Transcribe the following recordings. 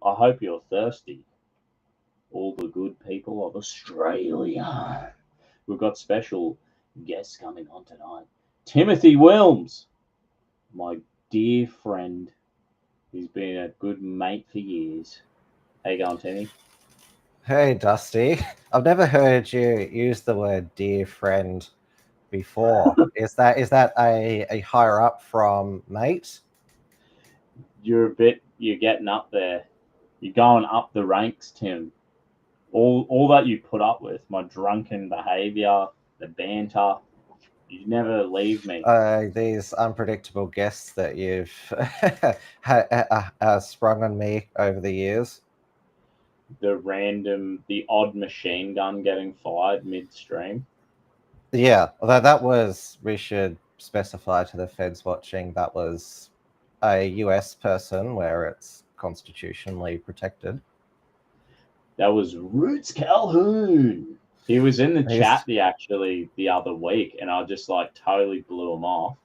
I hope you're thirsty. All the good people of Australia. We've got special guests coming on tonight. Timothy Wilms, my dear friend. He's been a good mate for years. How you going, Timmy? Hey, Dusty. I've never heard you use the word "dear friend" before. Is that a higher up from mate? You're getting up there. You're going up the ranks, Tim. All that you put up with, my drunken behaviour, the banter, you never leave me. These unpredictable guests that you've sprung on me over the years. The odd machine gun getting fired midstream. Yeah, although we should specify to the feds watching, that was a US person where it's constitutionally protected. That was Roots Calhoun. He was in the chat the other week, and I just totally blew him off.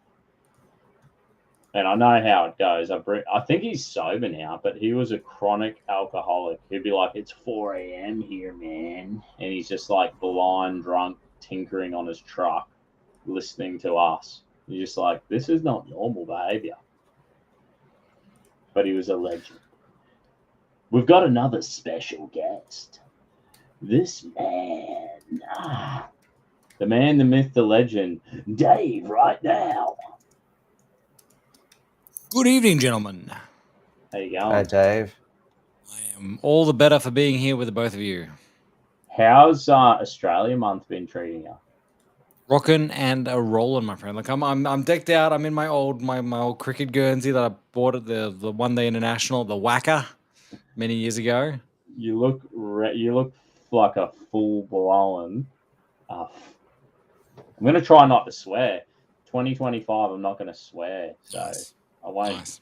And I know how it goes. I think he's sober now, but he was a chronic alcoholic. He'd be like, "It's 4 a.m. here, man," and he's just blind drunk, tinkering on his truck, listening to us. You're just like, this is not normal behavior. But he was a legend. We've got another special guest. This man, the man, the myth, the legend, Dave, right now. Good evening, gentlemen. How you going? Hi, Dave. I am all the better for being here with the both of you. How's Australia month been treating you? Rockin' and a rollin', my friend. I'm decked out. I'm in my old cricket Guernsey that I bought at the One Day International, the Wacker, many years ago. You look like a full blown. I'm gonna try not to swear. 2025, I'm not gonna swear, so Nice. I won't Nice.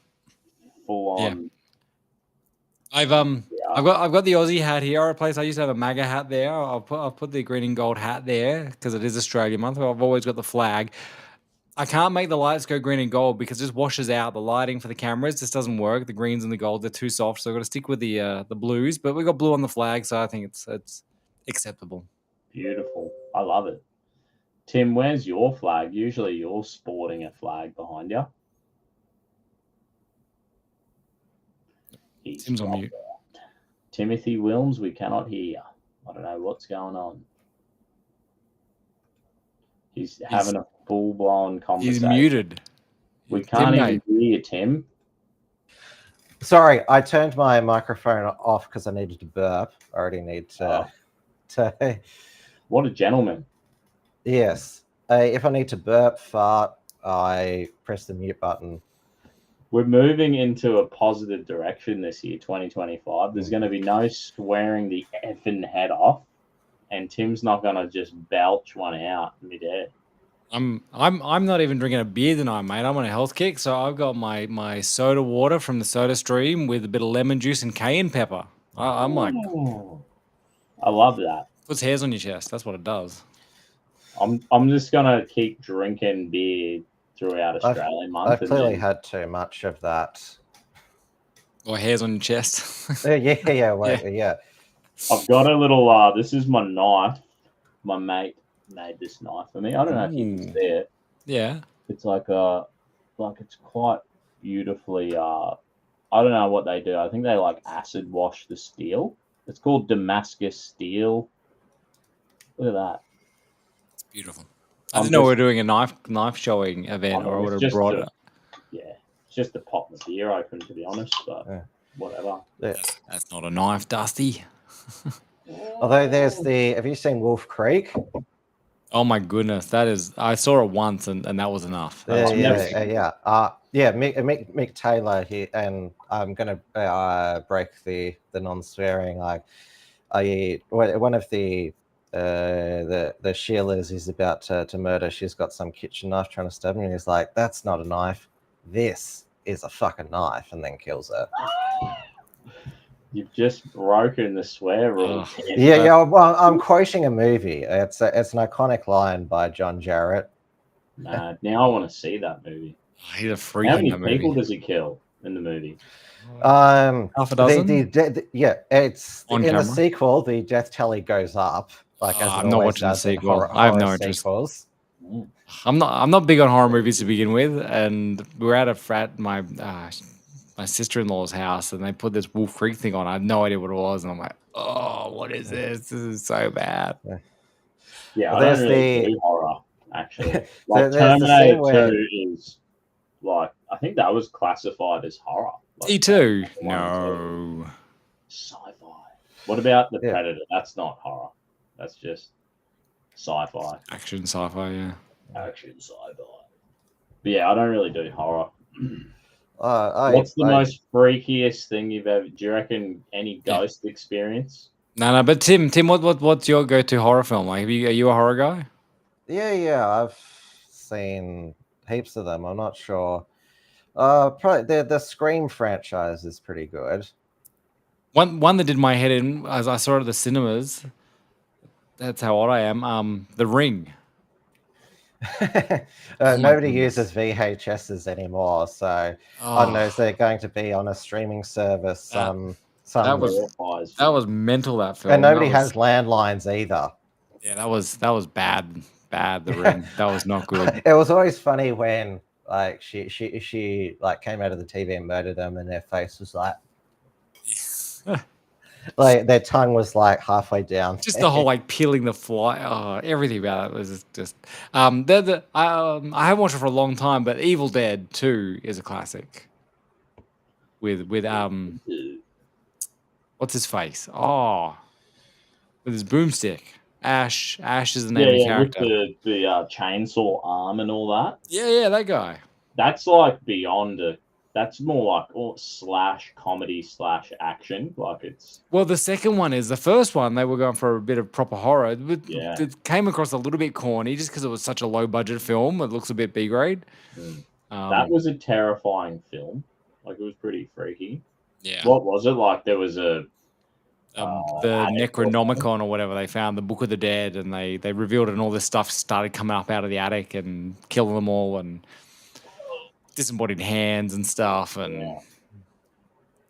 full on. Yeah. I've got the Aussie hat here. I used to have a MAGA hat there. I'll put the green and gold hat there because it is Australia month. I've always got the flag. I can't make the lights go green and gold because it just washes out the lighting for the cameras. Just doesn't work. The greens and the gold, they're too soft. So I've got to stick with the blues. But we got blue on the flag, so I think it's acceptable. Beautiful. I love it. Tim, where's your flag? Usually you're sporting a flag behind you. Tim's on mute. Timothy Wilms, we cannot hear you. I don't know what's going on. He's having a full-blown conversation. He's muted. We can't even hear you, Tim. Sorry, I turned my microphone off because I needed to burp. I already need to. What a gentleman. Yes. If I need to burp, fart, I press the mute button. We're moving into a positive direction this year, 2025. There's going to be no swearing the effing head off, and Tim's not going to just belch one out midair. I'm not even drinking a beer tonight, mate. I'm on a health kick, so I've got my soda water from the Soda Stream with a bit of lemon juice and cayenne pepper. I'm like, I love that. puts hairs on your chest. That's what it does. I'm just gonna keep drinking beer throughout Australian month. I've clearly had too much of that. Or hairs on your chest. yeah. I've got a little. This is my knife. My mate made this knife for me. I don't know if you can see it. Yeah. It's it's quite beautifully. I don't know what they do. I think they acid wash the steel. It's called Damascus steel. Look at that. It's beautiful. I didn't know we were doing a knife showing event, or I would have brought it. Yeah, it's just to pop the beer open, to be honest. But whatever. Yeah. That's not a knife, Dusty. Although have you seen Wolf Creek? Oh my goodness, I saw it once and that was enough. Mick Taylor here, and I'm gonna break the non-swearing. One of the Sheilas is about to murder. She's got some kitchen knife trying to stab him, and he's like, "That's not a knife. This is a fucking knife," and then kills her. You've just broken the swear rule. Well, I'm quoting a movie. It's an iconic line by John Jarratt. Nah, now I want to see that movie. He's a freak. How many people does he kill? in the movie? Half a dozen? It's On in camera? the sequel. The death tally goes up, as it I'm not always watching the does in sequel. I have no horror interest. sequels. I'm not big on horror movies to begin with, and we were at a frat my sister-in-law's house, and they put this Wolf Creek thing on. I had no idea what it was, and I'm like, oh, what is this? This is so bad. Yeah, Well, I don't there's really the- do horror, actually. There's Like, the Terminator scene where- 2 is, like, I think that was classified as horror. Like, E2? one and No. Sci-fi. What about The Yeah. Predator? That's not horror. That's just sci-fi. Action sci-fi, yeah. Action sci-fi. But yeah, I don't really do horror. What's What's the most freakiest thing you've ever? Do you reckon any Yeah. ghost experience? No, but Tim, what's your go-to horror film? Like, are you a horror guy? Yeah, I've seen heaps of them. I'm not sure. Probably the Scream franchise is pretty good. One that did my head in as I saw it at the cinemas. That's how old I am. The Ring. Nobody goodness. uses VHSs anymore, so I don't know. Is there going to be on a streaming service? That was- Horrifies That me. was mental. That film. and nobody That was- has landlines either. Yeah, that was bad. Bad. The Ring. That was not good. It was always funny when like she like came out of the TV and murdered them, and their face was like their tongue was like halfway down. Just the whole like peeling the fly. Everything about it was just. I haven't watched it for a long time, but Evil Dead 2 is a classic. With what's his face? Oh, with his boomstick. Ash is the name of the with character. the chainsaw arm and all that. Yeah, that guy. That's like beyond a. That's more like slash comedy slash action. Like it's. Well, the second one is the first one. They were going for a bit of proper horror. Yeah. It came across a little bit corny just because it was such a low budget film. It looks a bit B grade. That was a terrifying film. Like it was pretty freaky. Yeah. What was it like? There was a. The Necronomicon or whatever, they found the Book of the Dead, and they revealed it, and all this stuff started coming up out of the attic and killing them all, and disembodied hands and stuff, and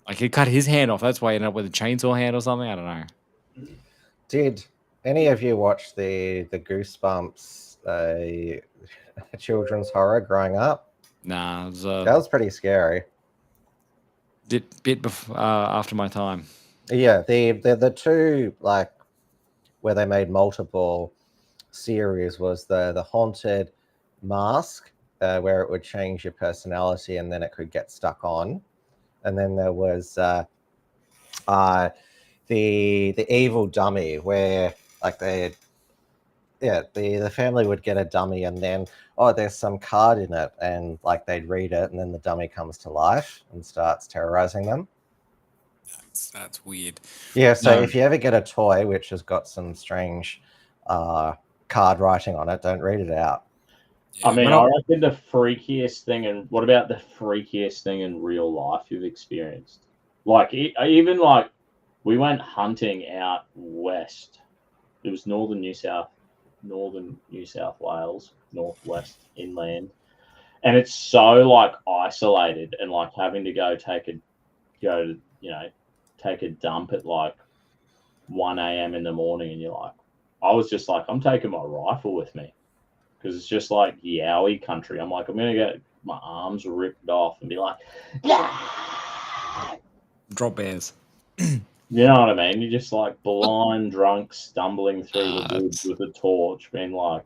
like he cut his hand off. That's why he ended up with a chainsaw hand or something. I don't know. Did any of you watch the Goosebumps children's horror growing up? Nah, it was, That was pretty scary. after my time. Yeah, the two like where they made multiple series was the Haunted Mask, where it would change your personality and then it could get stuck on, and then there was the Evil Dummy, where like the family would get a dummy and then there's some card in it, and like they'd read it and then the dummy comes to life and starts terrorizing them. That's weird. Yeah, so No. if you ever get a toy which has got some strange card writing on it, don't read it out. Yeah, I mean, when I reckon the freakiest thing, and what about the freakiest thing in real life you've experienced? Like, even like, we went hunting out west. It was northern New South Wales, northwest inland, and it's so like isolated, and like having to go take a dump at like 1 a.m. in the morning, and you're like, I was just like, I'm taking my rifle with me. Because it's just like Yowie country. I'm like, I'm going to get my arms ripped off and be like, drop bears. you know what I mean? You're just like blind, drunk, stumbling through the woods with a torch, being like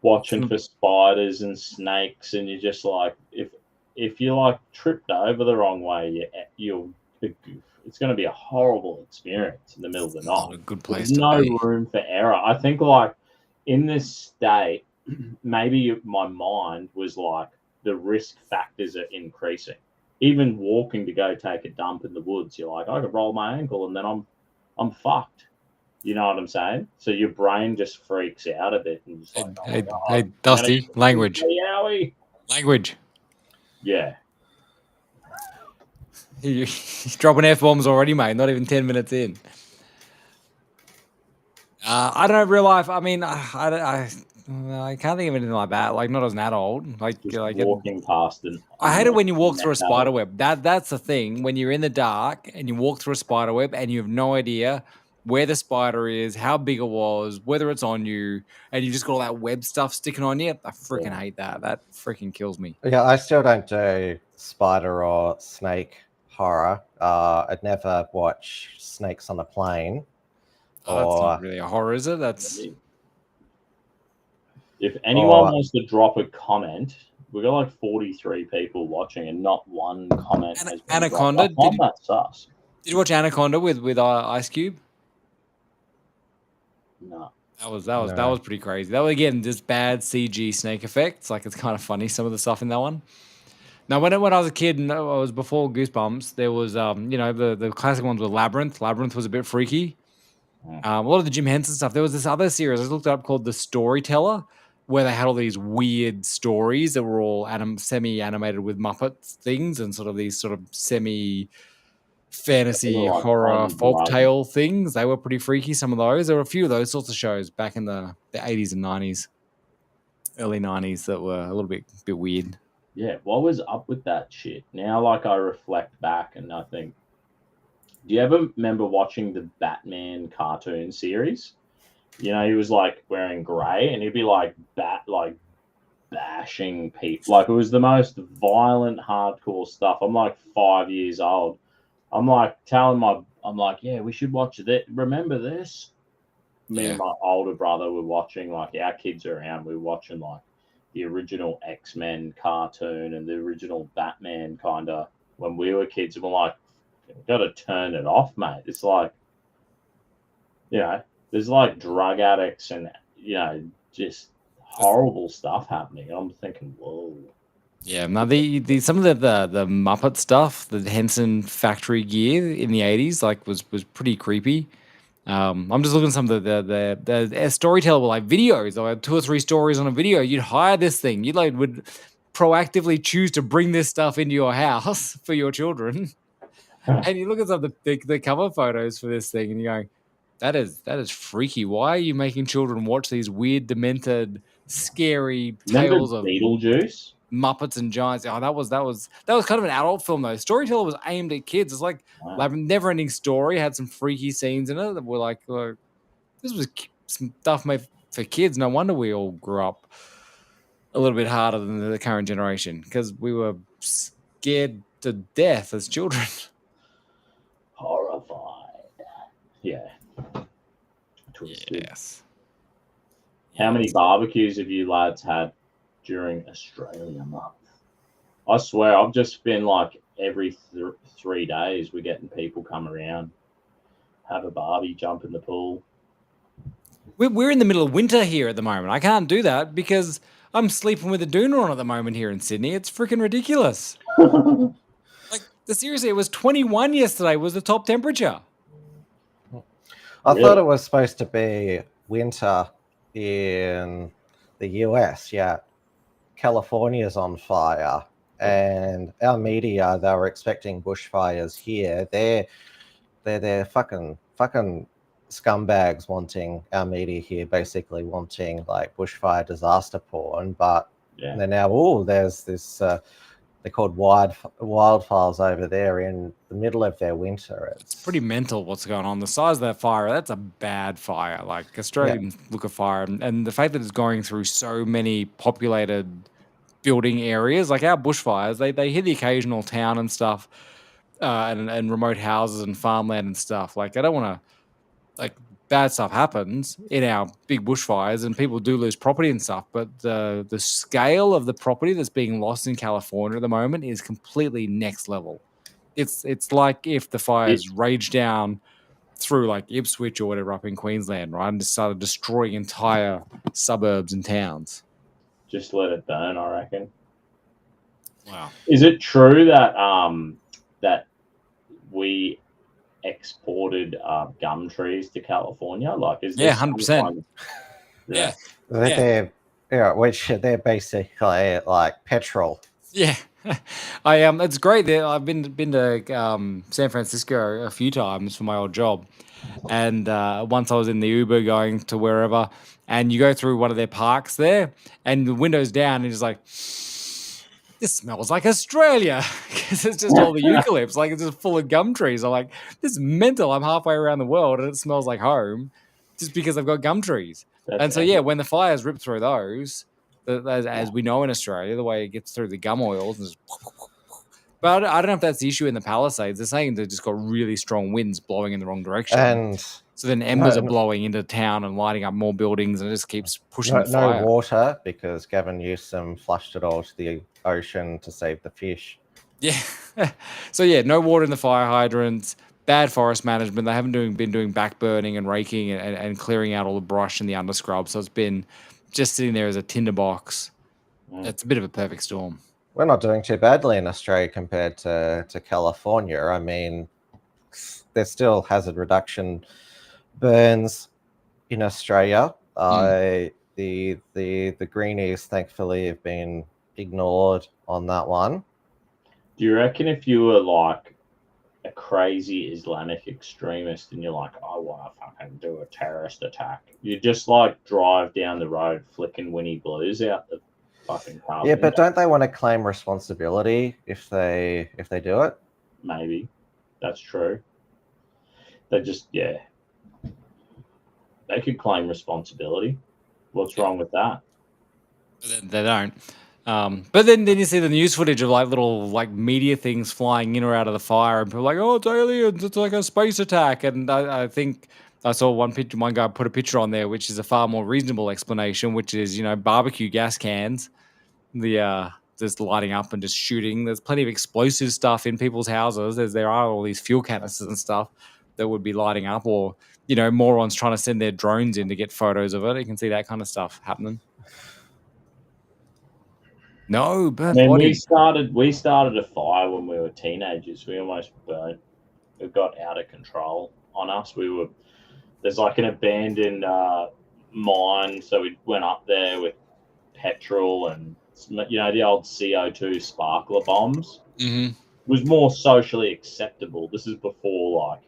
watching for spiders and snakes. And you're just like, if you're like tripped over the wrong way, you'll a goof. It's going to be a horrible experience in the middle of the Not a night. good place There's to no be. room for error. I think like in this state, maybe my mind was like the risk factors are increasing. Even walking to go take a dump in the woods, you're like, I could roll my ankle and then I'm fucked. You know what I'm saying? So your brain just freaks out a bit and just like, Hey, Dusty, language. Language. Yeah. He's dropping F-bombs already, mate. Not even 10 minutes in. I don't know, real life. I mean, I I can't think of anything like that. Like not as an adult. Just Like walking past an. I hate it when you walk through a net spider adult. web. That's the thing. When you're in the dark and you walk through a spider web and you have no idea where the spider is, how big it was, whether it's on you, and you just got all that web stuff sticking on you. I freaking Yeah. hate that. That freaking kills me. Yeah, I still don't do spider or snake horror. I'd never watch Snakes on a Plane. Oh, that's Or not really a horror, is it? That's If anyone Or- wants to drop a comment, we got like 43 people watching, and not one comment has been Anaconda, dropped. I find that sus. did you watch Anaconda with Ice Cube? No. That was No. pretty crazy. That was again just bad CG snake effects. Like it's kind of funny some of the stuff in that one. Now when I was a kid and I was before Goosebumps, there was the classic ones were Labyrinth. Labyrinth was a bit freaky. A lot of the Jim Henson stuff. There was this other series I looked up called The Storyteller, where they had all these weird stories that were all semi-animated with Muppets things and sort of these sort of semi-fantasy Like horror Hollywood folktale things. They were pretty freaky, some of those. There were a few of those sorts of shows back in the 80s and 90s, early 90s that were a little bit weird. Yeah, what was up with that shit? Now, like, I reflect back and I think, do you ever remember watching the Batman cartoon series? You know, he was like wearing grey and he'd be like bashing people. Like, it was the most violent, hardcore stuff. I'm like 5 years old. I'm like I'm like, yeah, we should watch that. Remember this? Me and my older brother were watching, like, our kids are around. We were watching like the original X-Men cartoon and the original Batman kind of when we were kids. And we're like, we've got to turn it off, mate. It's like, you know, there's like drug addicts and, you know, just horrible stuff happening. And I'm thinking, whoa. Yeah, now the some of the Muppet stuff, the Henson factory gear in the 80s, like was pretty creepy. I'm just looking at some of the storyteller were like videos, like 2 or 3 stories on a video. You'd hire this thing. You like would proactively choose to bring this stuff into your house for your children. And you look at some of the cover photos for this thing, and you're going, that is freaky. Why are you making children watch these weird, demented, scary tales of Beetlejuice? Muppets and Giants? Oh, that was kind of an adult film though. Storyteller was aimed at kids. It's like Never Ending Story had some freaky scenes in it that were like this was some stuff made for kids. No wonder we all grew up a little bit harder than the current generation because we were scared to death as children. Horrified. Yeah. Twisted. Yes. How many barbecues have you lads had during Australia Month? I swear, I've just been like every 3 days we're getting people come around, have a barbie, jump in the pool. We're in the middle of winter here at the moment. I can't do that because I'm sleeping with a doona on at the moment here in Sydney. It's freaking ridiculous. Like, seriously, it was 21 yesterday was the top temperature. I thought it was supposed to be winter in the US. Yeah, California's on fire, and our media, they were expecting bushfires here. They're fucking scumbags wanting our media here, basically wanting like bushfire disaster porn. But they're now, there's this. They're called wildfires over there in the middle of their winter. It's pretty mental what's going on. The size of that fire, that's a bad fire. Like Australian look of fire. And the fact that it's going through so many populated building areas, like our bushfires, they hit the occasional town and stuff, and remote houses and farmland and stuff. Like I don't want to, like bad stuff happens in our big bushfires and people do lose property and stuff, but the scale of the property that's being lost in California at the moment is completely next level. It's like if the fires raged down through like Ipswich or whatever up in Queensland, right, and just started destroying entire suburbs and towns. Just let it burn, I reckon. Wow. Is it true that that we exported gum trees to California? Like, is 100%. Which they're basically like petrol. Yeah, It's great that I've been to San Francisco a few times for my old job, and once I was in the Uber going to wherever, and you go through one of their parks there, and the windows down, and it's like, this smells like Australia because it's just all the eucalypts, like it's just full of gum trees. I'm like, this is mental. I'm halfway around the world and it smells like home, just because I've got gum trees. And so yeah, when the fires rip through those, as we know in Australia, the way it gets through the gum oils, and but I don't know if that's the issue in the Palisades. They're saying they've just got really strong winds blowing in the wrong direction. And so then embers are blowing into town and lighting up more buildings, and it just keeps pushing the fire. No water, because Gavin Newsom flushed it all to the ocean to save the fish. Yeah. So yeah, no water in the fire hydrants, bad forest management. They haven't been doing backburning and raking and clearing out all the brush and the underscrub. So it's been just sitting there as a tinderbox. It's a bit of a perfect storm. We're not doing too badly in Australia compared to California. I mean, there's still hazard reduction burns in Australia. The greenies, thankfully, have been ignored on that one. Do you reckon if you were like a crazy Islamic extremist and you're like, I want to fucking do a terrorist attack, you just like drive down the road flicking Winnie Blues out the fucking car? Yeah, but don't they want to claim responsibility if they do it? Maybe. That's true. They just, yeah. They could claim responsibility. What's wrong with that? They don't. But then you see the news footage of like little like media things flying in or out of the fire, and people are like, oh, it's aliens, it's like a space attack. And I think I saw one guy put a picture on there, which is a far more reasonable explanation, which is, barbecue gas cans, just lighting up and just shooting. There's plenty of explosive stuff in people's houses, as there are all these fuel canisters and stuff that would be lighting up, or morons trying to send their drones in to get photos of it. You can see that kind of stuff happening. No, but we started a fire when we were teenagers. We almost burnt. It got out of control on us. There's like an abandoned mine, so we went up there with petrol and the old CO2 sparkler bombs. Mm-hmm. It was more socially acceptable. This is before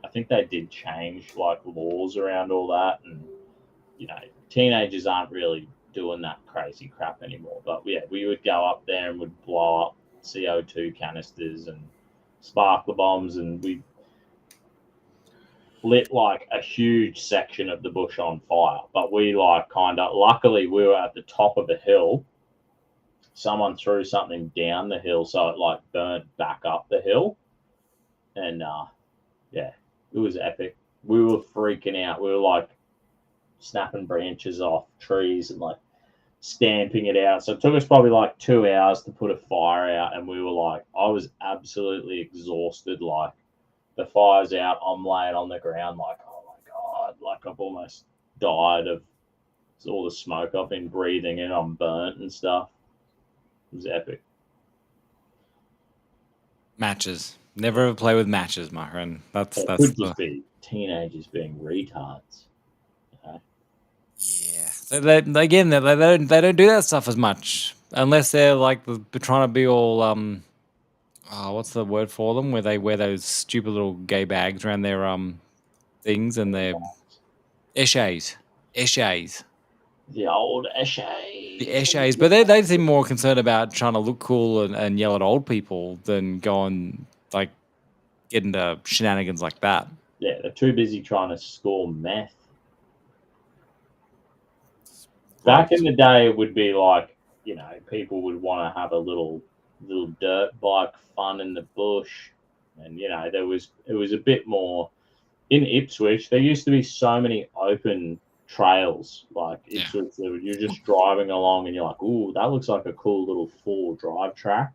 I think they did change like laws around all that, and teenagers aren't really doing that crazy crap anymore. But yeah, we would go up there and would blow up CO2 canisters and sparkler bombs, and we lit like a huge section of the bush on fire. But we luckily we were at the top of a hill. Someone threw something down the hill, so it like burnt back up the hill, and yeah, it was epic. We were freaking out. We were like snapping branches off trees and like stamping it out. So it took us probably like 2 hours to put a fire out, and we were like, I was absolutely exhausted. Like, the fire's out, I'm laying on the ground like, oh my God, like I've almost died of all the smoke I've been breathing in. I'm burnt and stuff. It was epic. Matches. Never ever play with matches, my friend. That's could just be teenagers being retards. Yeah. So they don't do that stuff as much, unless they're like trying to be all what's the word for them, where they wear those stupid little gay bags around their things and their eshays. The old eshays. The eshays. But they seem more concerned about trying to look cool and yell at old people than go on like get into shenanigans like that. Yeah, they're too busy trying to score meth. Back in the day, it would be like, people would want to have a little dirt bike fun in the bush. And, it was a bit more in Ipswich. There used to be so many open trails, like Ipswich. Yeah. You're just driving along and you're like, ooh, that looks like a cool little 4-drive track.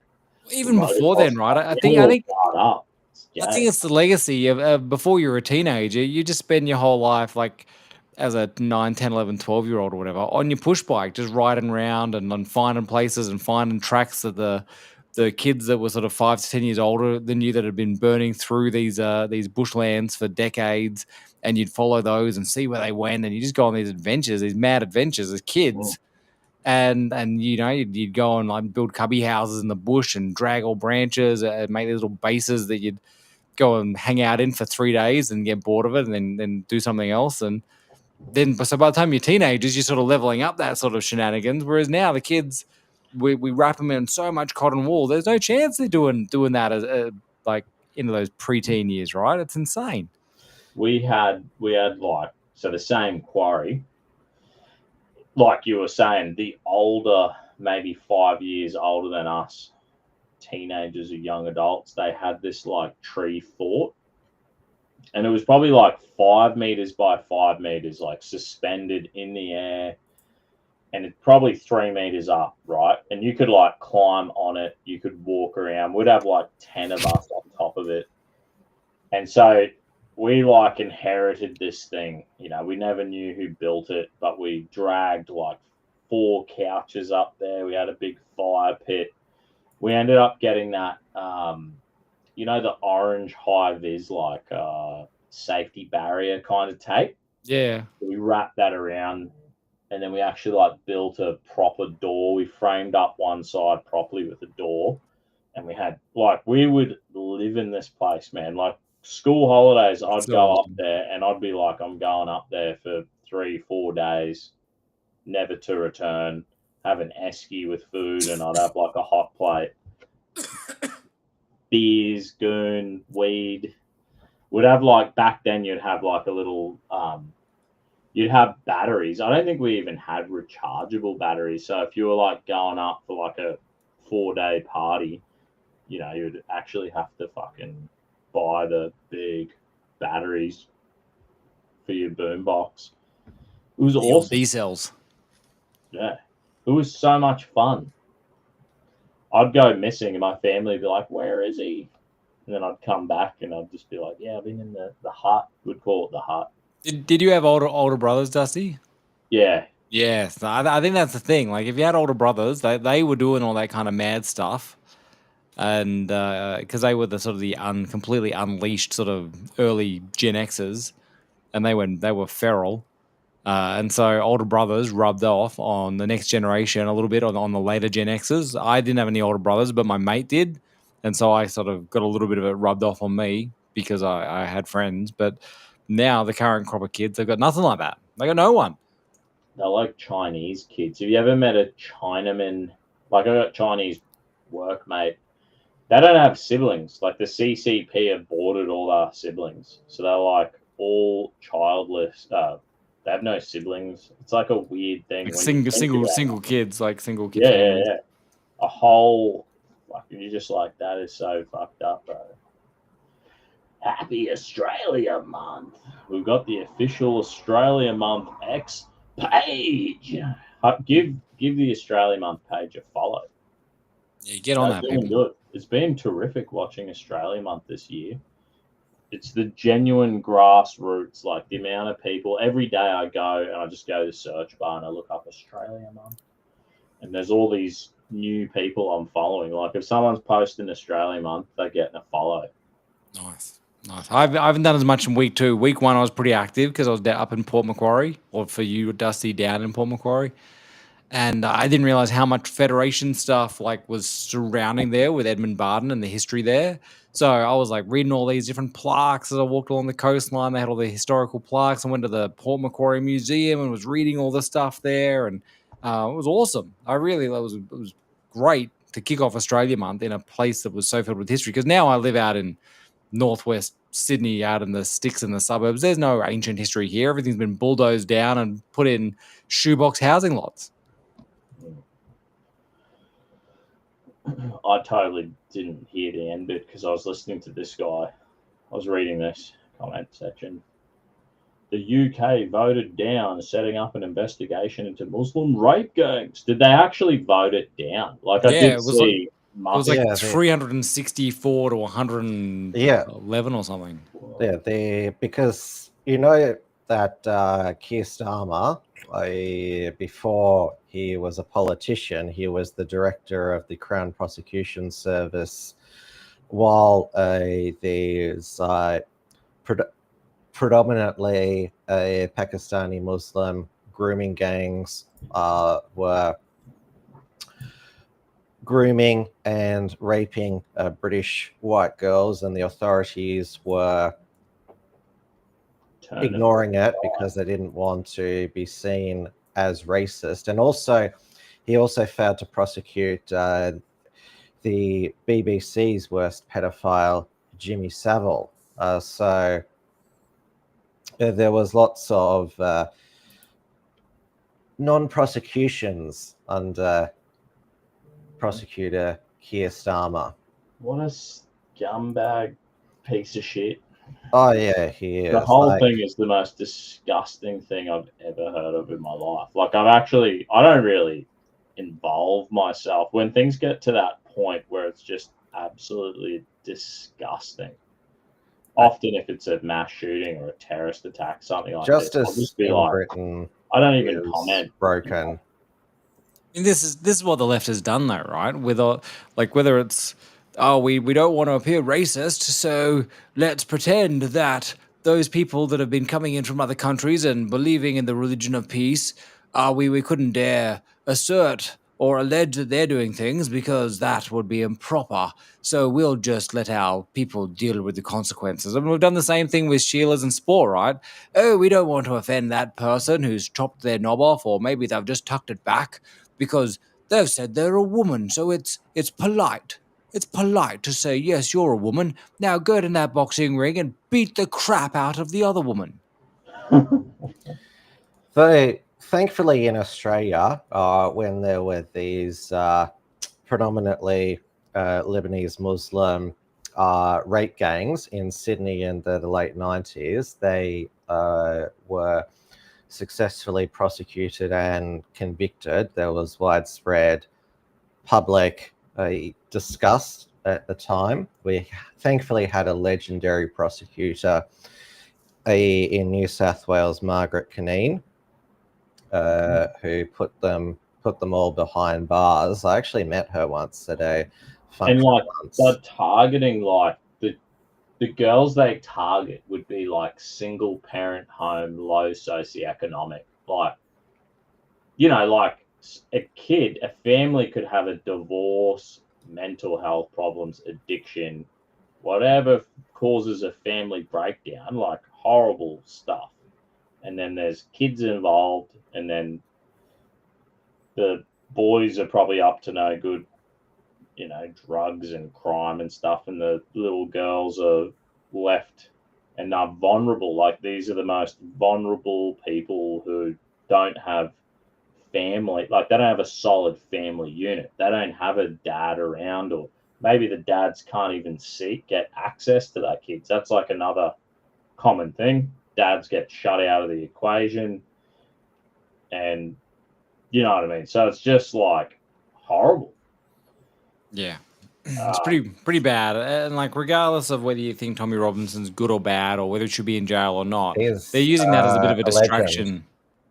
Even before then, right? I think it's the legacy of before you're a teenager, you just spend your whole life like as a 9, 10, 11, 12-year-old or whatever on your push bike, just riding around and finding places and finding tracks that the kids that were sort of 5 to 10 years older than you that had been burning through these bushlands for decades, and you'd follow those and see where they went, and you just go on these adventures, these mad adventures as kids. and you know you'd go and like build cubby houses in the bush and drag all branches and make these little bases that you'd go and hang out in for 3 days and get bored of it and then do something else. And then so by the time you're teenagers, you're sort of leveling up that sort of shenanigans. Whereas now the kids, we wrap them in so much cotton wool. There's no chance they're doing that as like into those preteen years, right? It's insane. We had like, so the same quarry, like you were saying, the older, maybe 5 years older than us, teenagers or young adults, they had this like tree fort, and it was probably like 5 meters by 5 meters, like suspended in the air, and it's probably 3 meters up, right? And you could like climb on it, you could walk around. We'd have like 10 of us on top of it. And so we like inherited this thing, you know, we never knew who built it, but we dragged like 4 couches up there. We had a big fire pit. We ended up getting that, you know, the orange high-vis like safety barrier kind of tape. Yeah. We wrapped that around, and then we actually like built a proper door. We framed up one side properly with a door, and we had like, we would live in this place, man. Like school holidays, I'd go up there and I'd be like, I'm going up there for 3-4 days, never to return, have an esky with food, and I'd have like a hot plate, beers, goon, weed. Would have like, back then you'd have like a little, you'd have batteries. I don't think we even had rechargeable batteries. So if you were like going up for like a 4-day party, you know, you would actually have to fucking buy the big batteries for your boombox. It was awesome. B cells. Yeah. It was so much fun. I'd go missing and my family would be like, where is he? And then I'd come back and I'd just be like, yeah, I've been in the hut. We'd call it the hut. Did you have older brothers, Dusty? Yeah. Yes. I think that's the thing. Like if you had older brothers, they were doing all that kind of mad stuff. And because they were the sort of the completely unleashed sort of early Gen Xers, and they were feral. And so older brothers rubbed off on the next generation a little bit on the later Gen Xers. I didn't have any older brothers, but my mate did. And so I sort of got a little bit of it rubbed off on me because I had friends. But now the current crop of kids, they've got nothing like that. They got no one. They're like Chinese kids. Have you ever met a Chinaman? Like I got Chinese workmate. They don't have siblings. Like the CCP aborted all our siblings. So they're like all childless. They have no siblings. It's like a weird thing. Like single kids, like single kids. Yeah. A whole fucking, you're just like, that is so fucked up, bro. Happy Australia Month. We've got the official Australia Month X page. Give the Australia Month page a follow. Yeah, get on that, baby. Good. It's been terrific watching Australia Month this year. It's the genuine grassroots, like the amount of people. Every day I go and I just go to the search bar and I look up Australia Month. And there's all these new people I'm following. Like if someone's posting Australia Month, they're getting a follow. Nice. I haven't done as much in week 2. Week 1 I was pretty active because I was up in Port Macquarie, or for you, Dusty, down in Port Macquarie. And I didn't realize how much Federation stuff like was surrounding there with Edmund Barton and the history there. So I was like reading all these different plaques as I walked along the coastline. They had all the historical plaques. I went to the Port Macquarie Museum and was reading all the stuff there, and it was awesome. It was great to kick off Australia Month in a place that was so filled with history. Because now I live out in northwest Sydney, out in the sticks and the suburbs. There's no ancient history here. Everything's been bulldozed down and put in shoebox housing lots. I totally didn't hear the end bit because I was listening to this guy. I was reading this comment section. The UK voted down setting up an investigation into Muslim rape gangs. Did they actually vote it down? Like I did see. It was like 364 to 111 or something. Yeah, because you know that Keir Starmer, before he was a politician, he was the director of the Crown Prosecution Service, while these predominantly Pakistani Muslim grooming gangs were grooming and raping British white girls, and the authorities were ignoring it because they didn't want to be seen as racist. And also, he also failed to prosecute the BBC's worst pedophile, Jimmy Savile. So there was lots of non-prosecutions under prosecutor Keir Starmer. What a scumbag piece of shit. Oh yeah, he is. The whole thing is the most disgusting thing I've ever heard of in my life. Like I don't really involve myself when things get to that point where it's just absolutely disgusting. Often if it's a mass shooting or a terrorist attack, something like Justice this, I'll just be in like, Britain I don't even comment. Broken. And this is what the left has done, though, right? With like whether it's we don't want to appear racist, so let's pretend that those people that have been coming in from other countries and believing in the religion of peace, we couldn't dare assert or allege that they're doing things because that would be improper. So we'll just let our people deal with the consequences. And we've done the same thing with Sheila's and Spore, right? Oh, we don't want to offend that person who's chopped their knob off, or maybe they've just tucked it back because they've said they're a woman. So it's polite. It's polite to say, yes, you're a woman. Now go to that boxing ring and beat the crap out of the other woman. Though, thankfully in Australia, when there were these predominantly Lebanese Muslim rape gangs in Sydney in the late 90s, they were successfully prosecuted and convicted. There was widespread public disgust at the time. We thankfully had a legendary prosecutor in New South Wales, Margaret Cunneen, who put them all behind bars. I actually met her once at a function. And like they're targeting like the girls they target would be like single parent home, low socioeconomic, like like a family could have a divorce, mental health problems, addiction, whatever causes a family breakdown, like horrible stuff. And then there's kids involved, and then the boys are probably up to no good, drugs and crime and stuff, and the little girls are left and are vulnerable. Like these are the most vulnerable people who don't have family, like they don't have a solid family unit. They don't have a dad around, or maybe the dads can't even get access to their kids. That's like another common thing. Dads get shut out of the equation, and you know what I mean? So it's just like horrible. Yeah. It's pretty bad. And like regardless of whether you think Tommy Robinson's good or bad, or whether he should be in jail or not, they're using that as a bit of a distraction. Legend.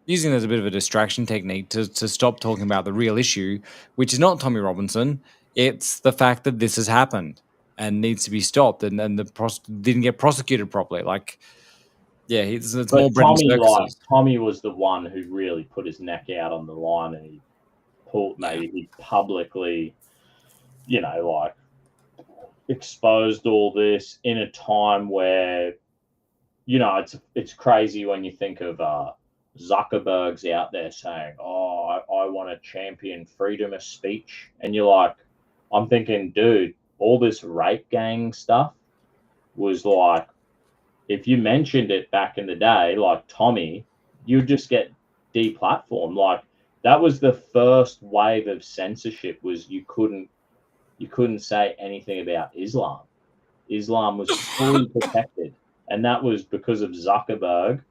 Using it as a bit of a distraction technique to stop talking about the real issue, which is not Tommy Robinson. It's the fact that this has happened and needs to be stopped, and didn't get prosecuted properly. Like, yeah, it's more bread and circuses. Tommy was the one who really put his neck out on the line, and he publicly, like exposed all this in a time where, it's crazy when you think of Zuckerberg's out there saying, "Oh, I want to champion freedom of speech," and you're like, I'm thinking, dude, all this rape gang stuff was like, if you mentioned it back in the day, like Tommy, you'd just get deplatformed. Like that was the first wave of censorship. Was you couldn't say anything about Islam. Islam was fully protected, and that was because of Zuckerberg.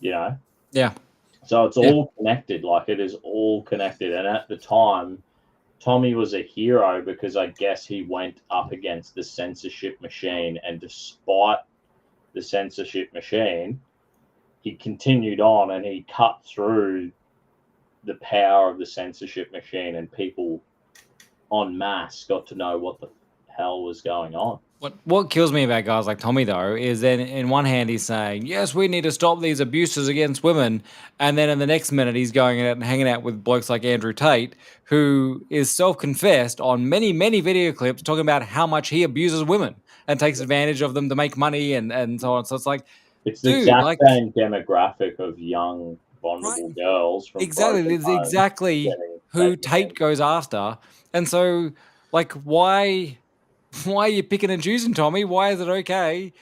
Yeah. So it's all connected. Like it is all connected. And at the time, Tommy was a hero because I guess he went up against the censorship machine, and despite the censorship machine, he continued on and he cut through the power of the censorship machine, and people en masse got to know what the hell was going on. What kills me about guys like Tommy, though, is then in one hand he's saying, yes, we need to stop these abuses against women. And then in the next minute, he's going out and hanging out with blokes like Andrew Tate, who is self-confessed on many, many video clips talking about how much he abuses women and takes advantage of them to make money and so on. So it's like, It's the dude, exact like, same demographic of young, vulnerable right, girls from exactly. broken It's homes exactly getting who taken Tate goes after. And so, like, why are you picking and choosing, Tommy? Why is it okay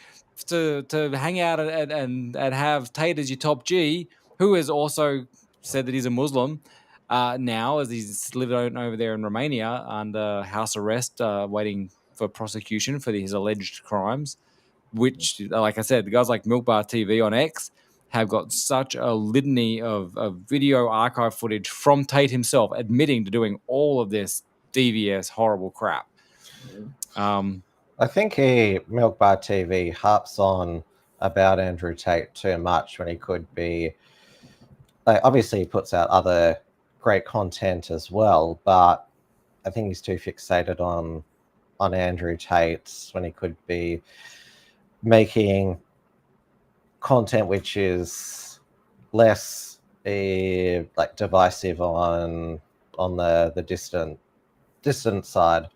to hang out and have Tate as your top G, who has also said that he's a Muslim now, as he's living over there in Romania under house arrest, waiting for prosecution for his alleged crimes? Which, like I said, the guys like Milk Bar TV on X have got such a litany of video archive footage from Tate himself admitting to doing all of this devious, horrible crap. I think Milk Bar TV harps on about Andrew Tate too much when he could be. Like, obviously, he puts out other great content as well, but I think he's too fixated on Andrew Tate when he could be making content which is less like divisive on the distant side.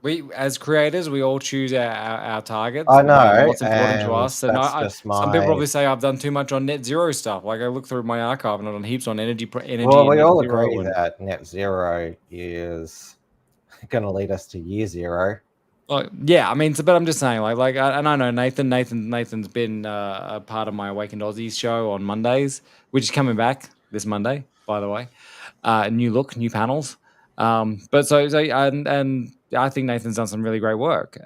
We, as creators, we all choose our targets. I know, and what's important to and us. And that's just some people probably my. say I've done too much on net zero stuff. Like I look through my archive and I've done heaps on energy Well, and we net all zero. agree that net zero is going to lead us to year zero. Yeah, I mean, but I'm just saying, and I know Nathan's been a part of my Awakened Aussies show on Mondays, which is coming back this Monday, by the way. New look, new panels. But and I think Nathan's done some really great work.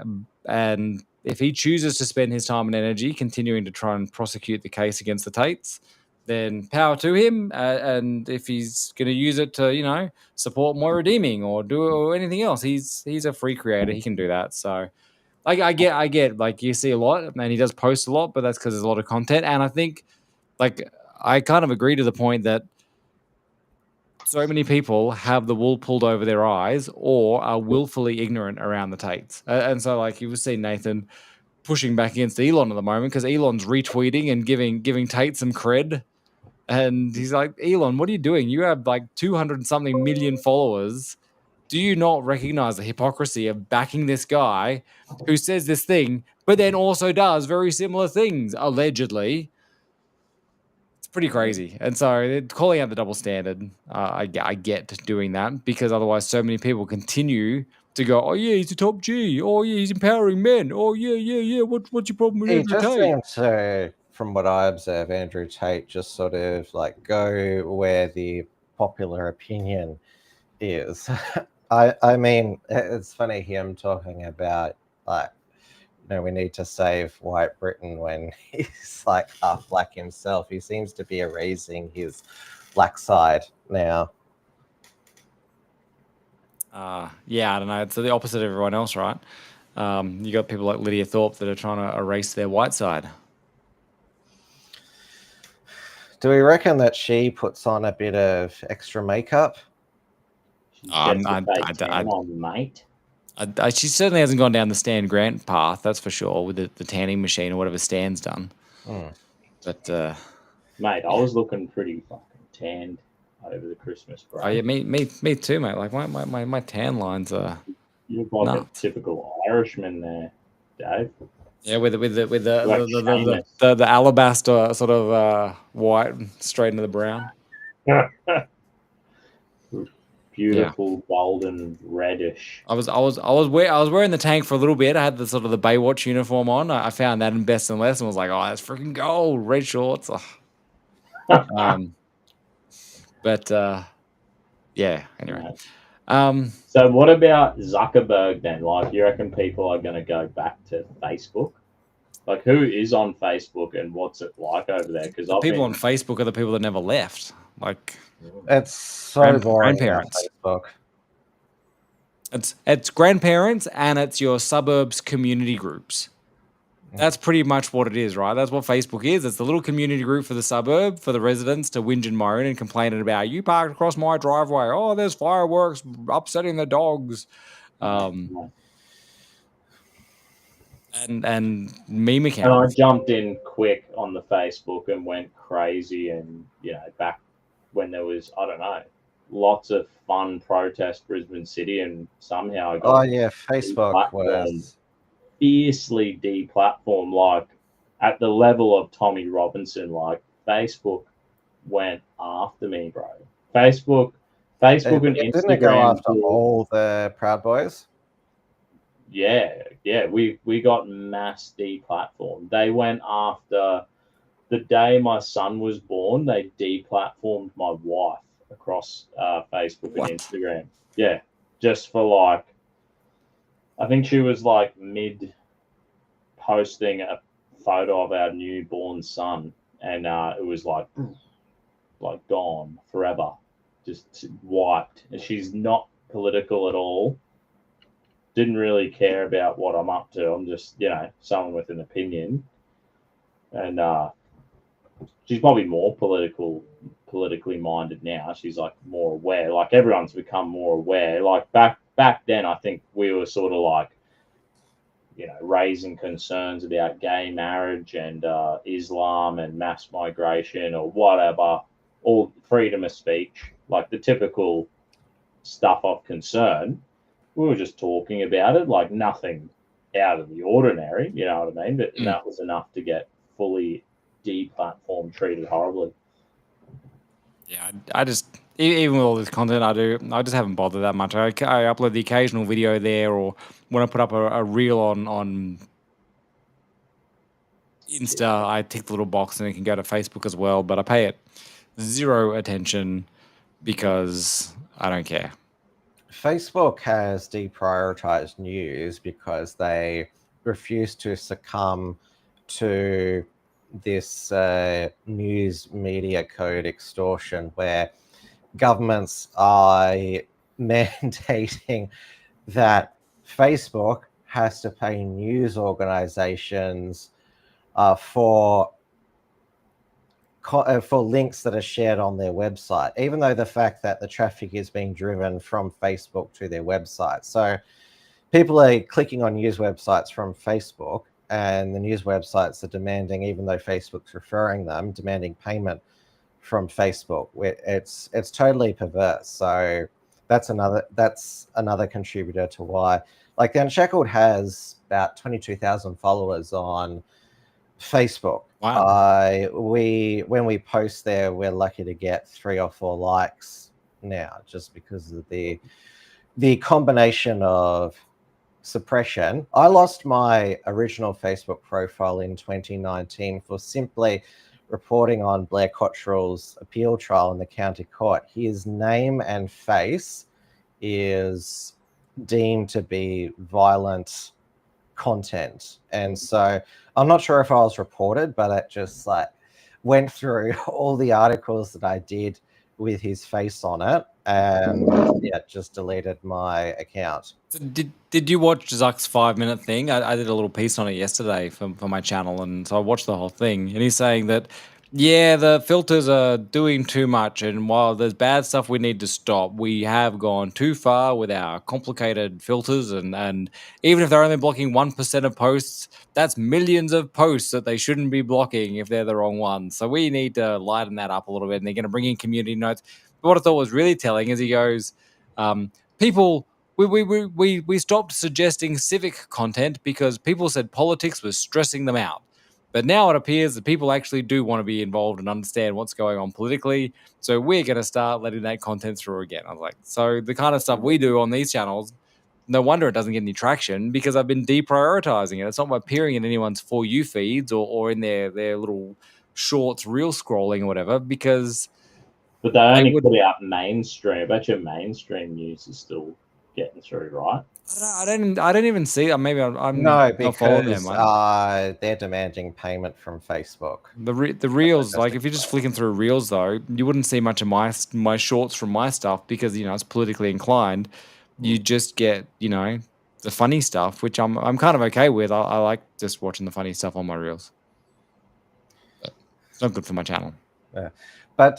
And if he chooses to spend his time and energy continuing to try and prosecute the case against the Tates, then power to him. And if he's going to use it to, support more redeeming or do anything else, he's a free creator. He can do that. So I get like you see a lot, and he does post a lot, but that's because there's a lot of content. And I think I kind of agree to the point that so many people have the wool pulled over their eyes or are willfully ignorant around the Tates. And so you will see Nathan pushing back against Elon at the moment because Elon's retweeting and giving Tate some cred. And he's like, Elon, what are you doing? You have 200 something million followers. Do you not recognize the hypocrisy of backing this guy who says this thing, but then also does very similar things, allegedly? It's pretty crazy. And so calling out the double standard, I get doing that because otherwise so many people continue to go, oh, yeah, he's a top G. Oh, yeah, he's empowering men. Oh, yeah. What's your problem with He Andrew just Tate? seems to, from what I observe, Andrew Tate just sort of go where the popular opinion is. I mean, it's funny him talking about we need to save white Britain when he's half black himself. He seems to be erasing his black side now. Yeah, I don't know. It's the opposite of everyone else, right? You got people like Lydia Thorpe that are trying to erase their white side. Do we reckon that she puts on a bit of extra makeup? Mate. She certainly hasn't gone down the Stan Grant path, that's for sure, with the tanning machine or whatever Stan's done. But mate, I was looking pretty fucking tanned over the Christmas break. Oh yeah, me too, mate. Like my tan lines are. You look like a typical Irishman there, Dave. Yeah, with the alabaster sort of white straight into the brown. Beautiful golden reddish. I was wearing the tank for a little bit. I had the sort of the Baywatch uniform on. I found that in Best and Less and was like, oh, that's freaking gold, red shorts. But yeah. Anyway. So what about Zuckerberg then? You reckon people are going to go back to Facebook? Who is on Facebook and what's it like over there? Because people on Facebook are the people that never left. It's so boring. Grandparents. It's grandparents and it's your suburbs community groups. That's pretty much what it is, right? That's what Facebook is. It's the little community group for the suburb, for the residents to whinge and moan and complaining about, you parked across my driveway. Oh, there's fireworks upsetting the dogs. and meme And I accounts. jumped in quick on the Facebook and went crazy. And, back when there was, I don't know, lots of fun protest Brisbane City, and somehow I Oh got yeah, Facebook deplatformed, was. fiercely deplatformed, like at the level of Tommy Robinson. Like Facebook went after me, bro. Facebook and Didn't it go Instagram. after all the Proud Boys? Yeah, we got mass deplatformed. They went after the day my son was born. They deplatformed my wife across Facebook What? and Instagram. Yeah, just for like, I think she was like mid posting a photo of our newborn son, and it was like gone forever, just wiped. And she's not political at all. Didn't really care about what I'm up to. I'm just, someone with an opinion, and she's probably more politically minded now. She's like more aware. Like everyone's become more aware. Like back then, I think we were sort of like, raising concerns about gay marriage and Islam and mass migration or whatever, all freedom of speech, like the typical stuff of concern. We were just talking about it, like nothing out of the ordinary, you know what I mean? But that was enough to get fully deplatformed, treated horribly. Yeah, I just, even with all this content I do, I just haven't bothered that much. I upload the occasional video there, or when I put up a reel on Insta, I tick the little box and it can go to Facebook as well. But I pay it zero attention because I don't care. Facebook has deprioritized news because they refuse to succumb to this news media code extortion, where governments are mandating that Facebook has to pay news organizations for links that are shared on their website, even though the fact that the traffic is being driven from Facebook to their website. So people are clicking on news websites from Facebook, and the news websites are demanding, even though Facebook's referring them, demanding payment from Facebook. It's totally perverse. So that's another contributor to why, like, the Unshackled has about 22,000 followers on Facebook. Wow. When we post there, we're lucky to get 3 or 4 likes now, just because of the combination of suppression. I lost my original Facebook profile in 2019 for simply reporting on Blair Cottrell's appeal trial in the county court. His name and face is deemed to be violent content, and so I'm not sure if I was reported, but it just like went through all the articles that I did with his face on it, and just deleted my account. So did you watch Zuck's 5-minute thing? I did a little piece on it yesterday for my channel, and so I watched the whole thing. And he's saying that, yeah, the filters are doing too much, and while there's bad stuff we need to stop, we have gone too far with our complicated filters, and even if they're only blocking 1% of posts, that's millions of posts that they shouldn't be blocking if they're the wrong ones. So we need to lighten that up a little bit, and they're going to bring in community notes. But what I thought was really telling is he goes, people... We stopped suggesting civic content because people said politics was stressing them out. But now it appears that people actually do want to be involved and understand what's going on politically. So we're going to start letting that content through again. I was like, so the kind of stuff we do on these channels, no wonder it doesn't get any traction, because I've been deprioritizing it. It's not appearing in anyone's For You feeds or in their little shorts, reel scrolling or whatever, because... But they only put out mainstream. I bet your mainstream news is still getting through, right? I don't even see. Maybe I'm no, not following them. They're demanding payment from Facebook. The reels, like if you're just flicking through reels, though, you wouldn't see much of my shorts from my stuff because it's politically inclined. You just get the funny stuff, which I'm kind of okay with. I like just watching the funny stuff on my reels. But it's not good for my channel. Yeah. But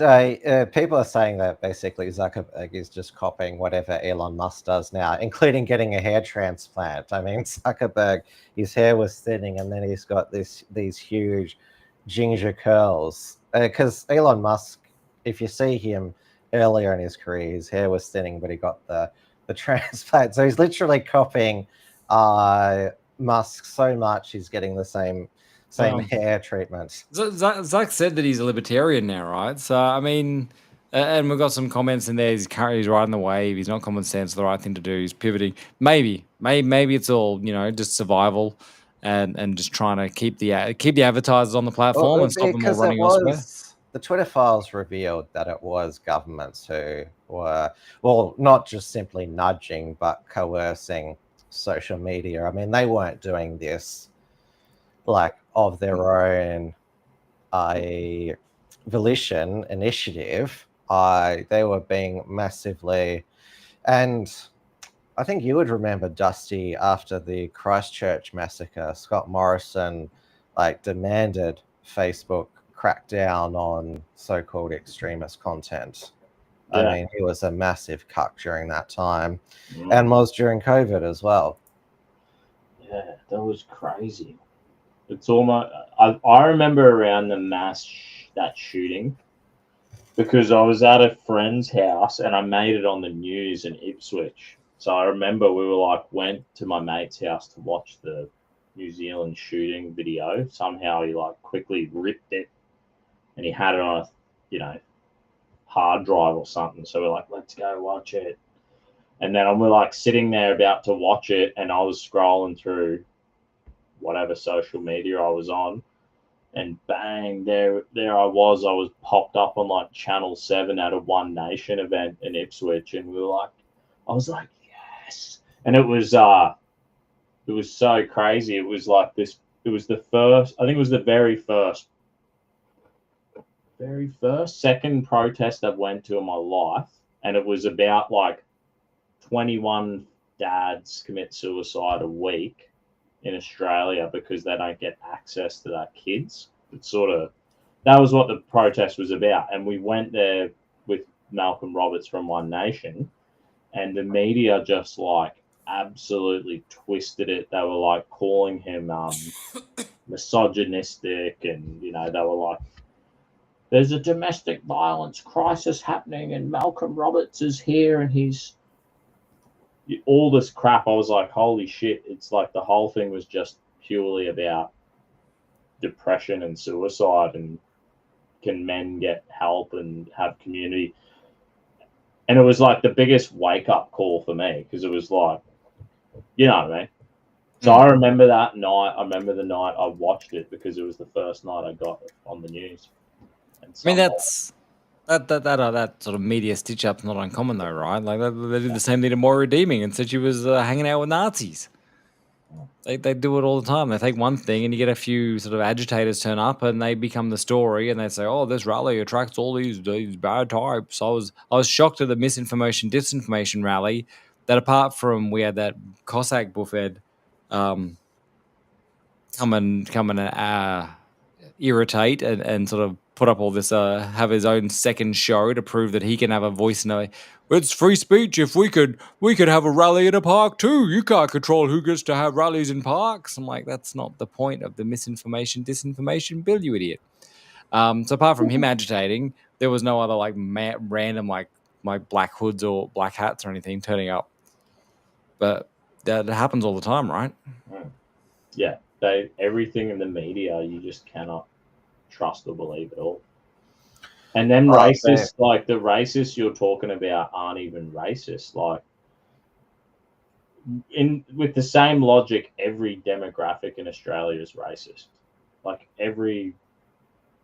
people are saying that basically Zuckerberg is just copying whatever Elon Musk does now, including getting a hair transplant. I mean, Zuckerberg, his hair was thinning, and then he's got these huge ginger curls. Because Elon Musk, if you see him earlier in his career, his hair was thinning, but he got the transplant. So he's literally copying Musk so much, he's getting the same hair treatment. Zuck said that he's a libertarian now, right? So, I mean, and we've got some comments in there. He's riding the wave. He's not common sense. The right thing to do. He's pivoting. Maybe it's all just survival, and just trying to keep the advertisers on the platform and stop them all running elsewhere. The Twitter files revealed that it was governments who were, well, not just simply nudging, but coercing social media. I mean, they weren't doing this like of their own volition, initiative. They were being massively, and I think you would remember, Dusty, after the Christchurch massacre, Scott Morrison demanded Facebook crack down on so-called extremist content. Yeah. I mean, he was a massive cuck during that time, and was during COVID as well. Yeah, that was crazy. It's almost. I remember around that shooting, because I was at a friend's house and I made it on the news in Ipswich. So I remember we were went to my mate's house to watch the New Zealand shooting video. Somehow he quickly ripped it, and he had it on a hard drive or something. So we're let's go watch it. And then we're sitting there about to watch it, and I was scrolling through whatever social media I was on, and bang, there I was popped up on Channel 7 at a One Nation event in Ipswich, and I was yes. And it was so crazy. It was it was the first, I think it was the very first second protest I've went to in my life, and it was about 21 dads commit suicide a week in Australia because they don't get access to their kids. It's that was what the protest was about. And we went there with Malcolm Roberts from One Nation, and the media just absolutely twisted it. They were calling him misogynistic, and they were there's a domestic violence crisis happening, and Malcolm Roberts is here, and he's all this crap. I was holy shit. It's the whole thing was just purely about depression and suicide, and can men get help and have community. And it was the biggest wake-up call for me, because it was you know what I mean? So I remember that night. I remember the night I watched it, because it was the first night I got it on the news. And I mean, that sort of media stitch up's not uncommon though, right? They did the same thing to Moira Redeeming and said she was hanging out with Nazis. They do it all the time. They take one thing and you get a few sort of agitators turn up and they become the story, and they say, "Oh, this rally attracts all these bad types." I was shocked at the misinformation, disinformation rally. That apart from we had that Cossack buffet come and irritate and sort of put up all this, have his own second show to prove that he can have a voice. It's free speech. If we could have a rally in a park too. You can't control who gets to have rallies in parks. I'm that's not the point of the misinformation, disinformation bill, you idiot. So apart from him agitating, there was no other random black hoods or black hats or anything turning up. But that happens all the time, right? Yeah. Everything in the media, you just cannot trust or believe at all. And then racists, the racists you're talking about aren't even racist. With the same logic, every demographic in Australia is racist. Every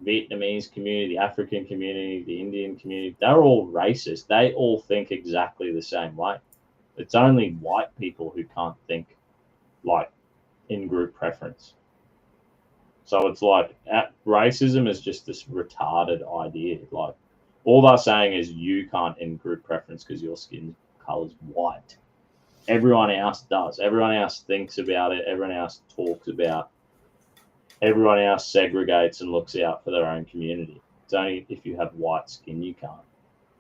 Vietnamese community, the African community, the Indian community, they're all racist. They all think exactly the same way. It's only white people who can't think in-group preference. So it's racism is just this retarded idea. All they're saying is you can't in-group preference because your skin color's white. Everyone else does. Everyone else thinks about it. Everyone else talks about. Everyone else segregates and looks out for their own community. It's only if you have white skin you can't.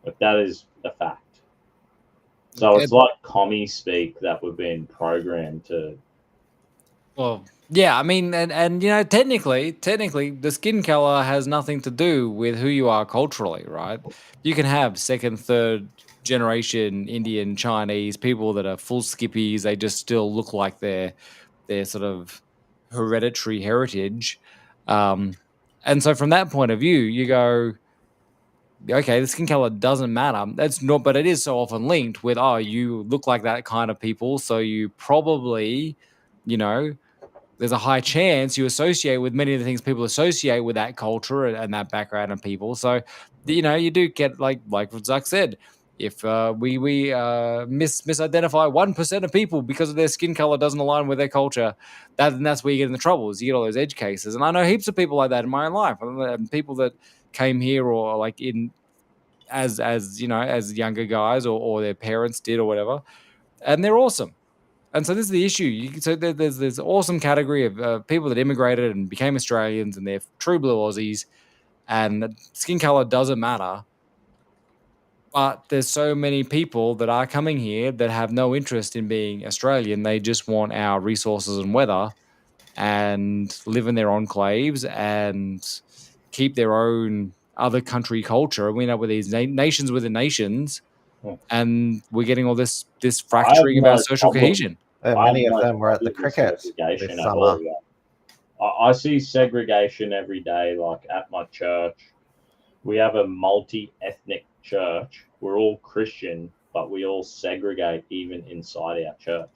Like, that is a fact. So it's like commie speak that we've been programmed to. Well, yeah, I mean, and you know, technically, the skin color has nothing to do with who you are culturally, right? You can have second, third generation Indian, Chinese people that are full skippies. They just still look like their sort of hereditary heritage. And so from that point of view, you go, okay, the skin color doesn't matter. That's not, but it is so often linked with, oh, you look like that kind of people, so you probably, you know, there's a high chance you associate with many of the things people associate with that culture and that background of people. So, you know, you do get like what Zuck said. If we misidentify 1% of people because of their skin color doesn't align with their culture, that's where you get in the troubles. You get all those edge cases, and I know heaps of people like that in my own life. People that came here or like in as you know, as younger guys or their parents did or whatever, and they're awesome. And so this is the issue. So there's this awesome category of people that immigrated and became Australians, and they're true blue Aussies, and skin color doesn't matter. But there's so many people that are coming here that have no interest in being Australian. They just want our resources and weather, and live in their enclaves and keep their own other country culture. We end up with these nations within nations, and we're getting all this fracturing of our social cohesion. Many of them were at the cricket this summer. I see segregation every day, like at my church. We have a multi-ethnic church. We're all Christian, but we all segregate even inside our church.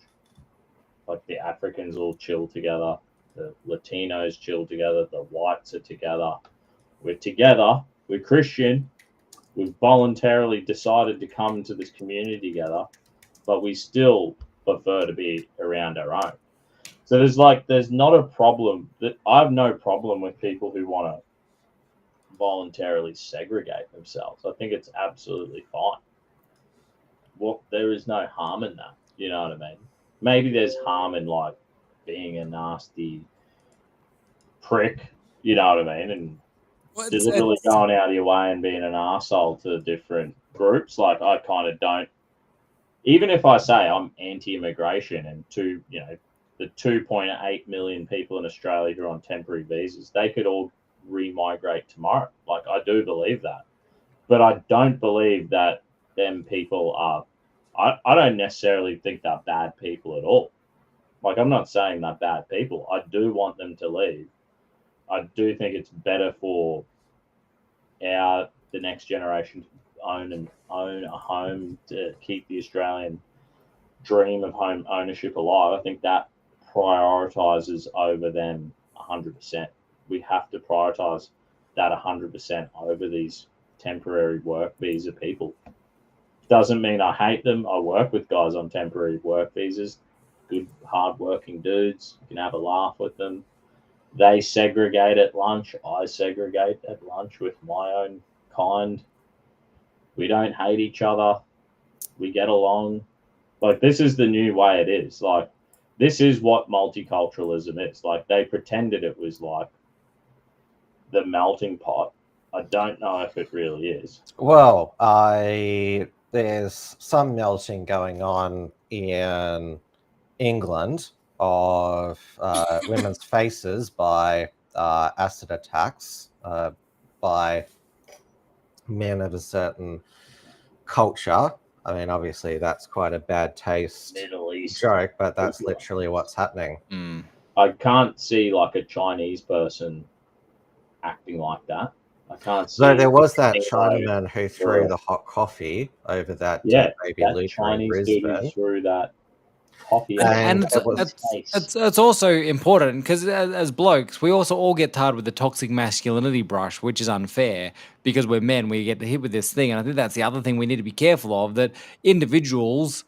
Like the Africans all chill together, the Latinos chill together, the whites are together. We're together, we're Christian, we've voluntarily decided to come to this community together, but we still prefer to be around our own. So there's not a problem. That I have no problem with people who want to voluntarily segregate themselves. I think it's absolutely fine. Well, there is no harm in that. You know what I mean? Maybe there's harm in like being a nasty prick. You know what I mean? And deliberately going out of your way and being an arsehole to different groups. Like I kind of don't. Even if I say I'm anti-immigration and the 2.8 million people in Australia who are on temporary visas, they could all re-migrate tomorrow. Like I do believe that, but I don't believe that them people are. I don't necessarily think they're bad people at all. Like I'm not saying they're bad people. I do want them to leave. I do think it's better for the next generation to own a home, to keep the Australian dream of home ownership alive. I think that prioritizes over them 100%. We have to prioritize that 100% over these temporary work visa people. Doesn't mean I hate them. I work with guys on temporary work visas, good, hard-working dudes. You can have a laugh with them. They segregate at lunch. I segregate at lunch with my own kind. We don't hate each other. We get along. Like, this is the new way it is. Like, this is what multiculturalism is. Like, they pretended it was like the melting pot. I don't know if it really is. Well, there's some melting going on in England of women's faces by acid attacks by men of a certain culture. I mean, obviously, that's quite a bad taste Middle East joke, but that's literally what's happening. I can't see like a Chinese person acting like that. I can't see. So there was that Chinaman who threw the hot coffee over that baby Luca in Brisbane. Dude threw that coffee, and it's also important because as blokes, we also all get tarred with the toxic masculinity brush, which is unfair because we're men. We get hit with this thing, and I think that's the other thing we need to be careful of. That individuals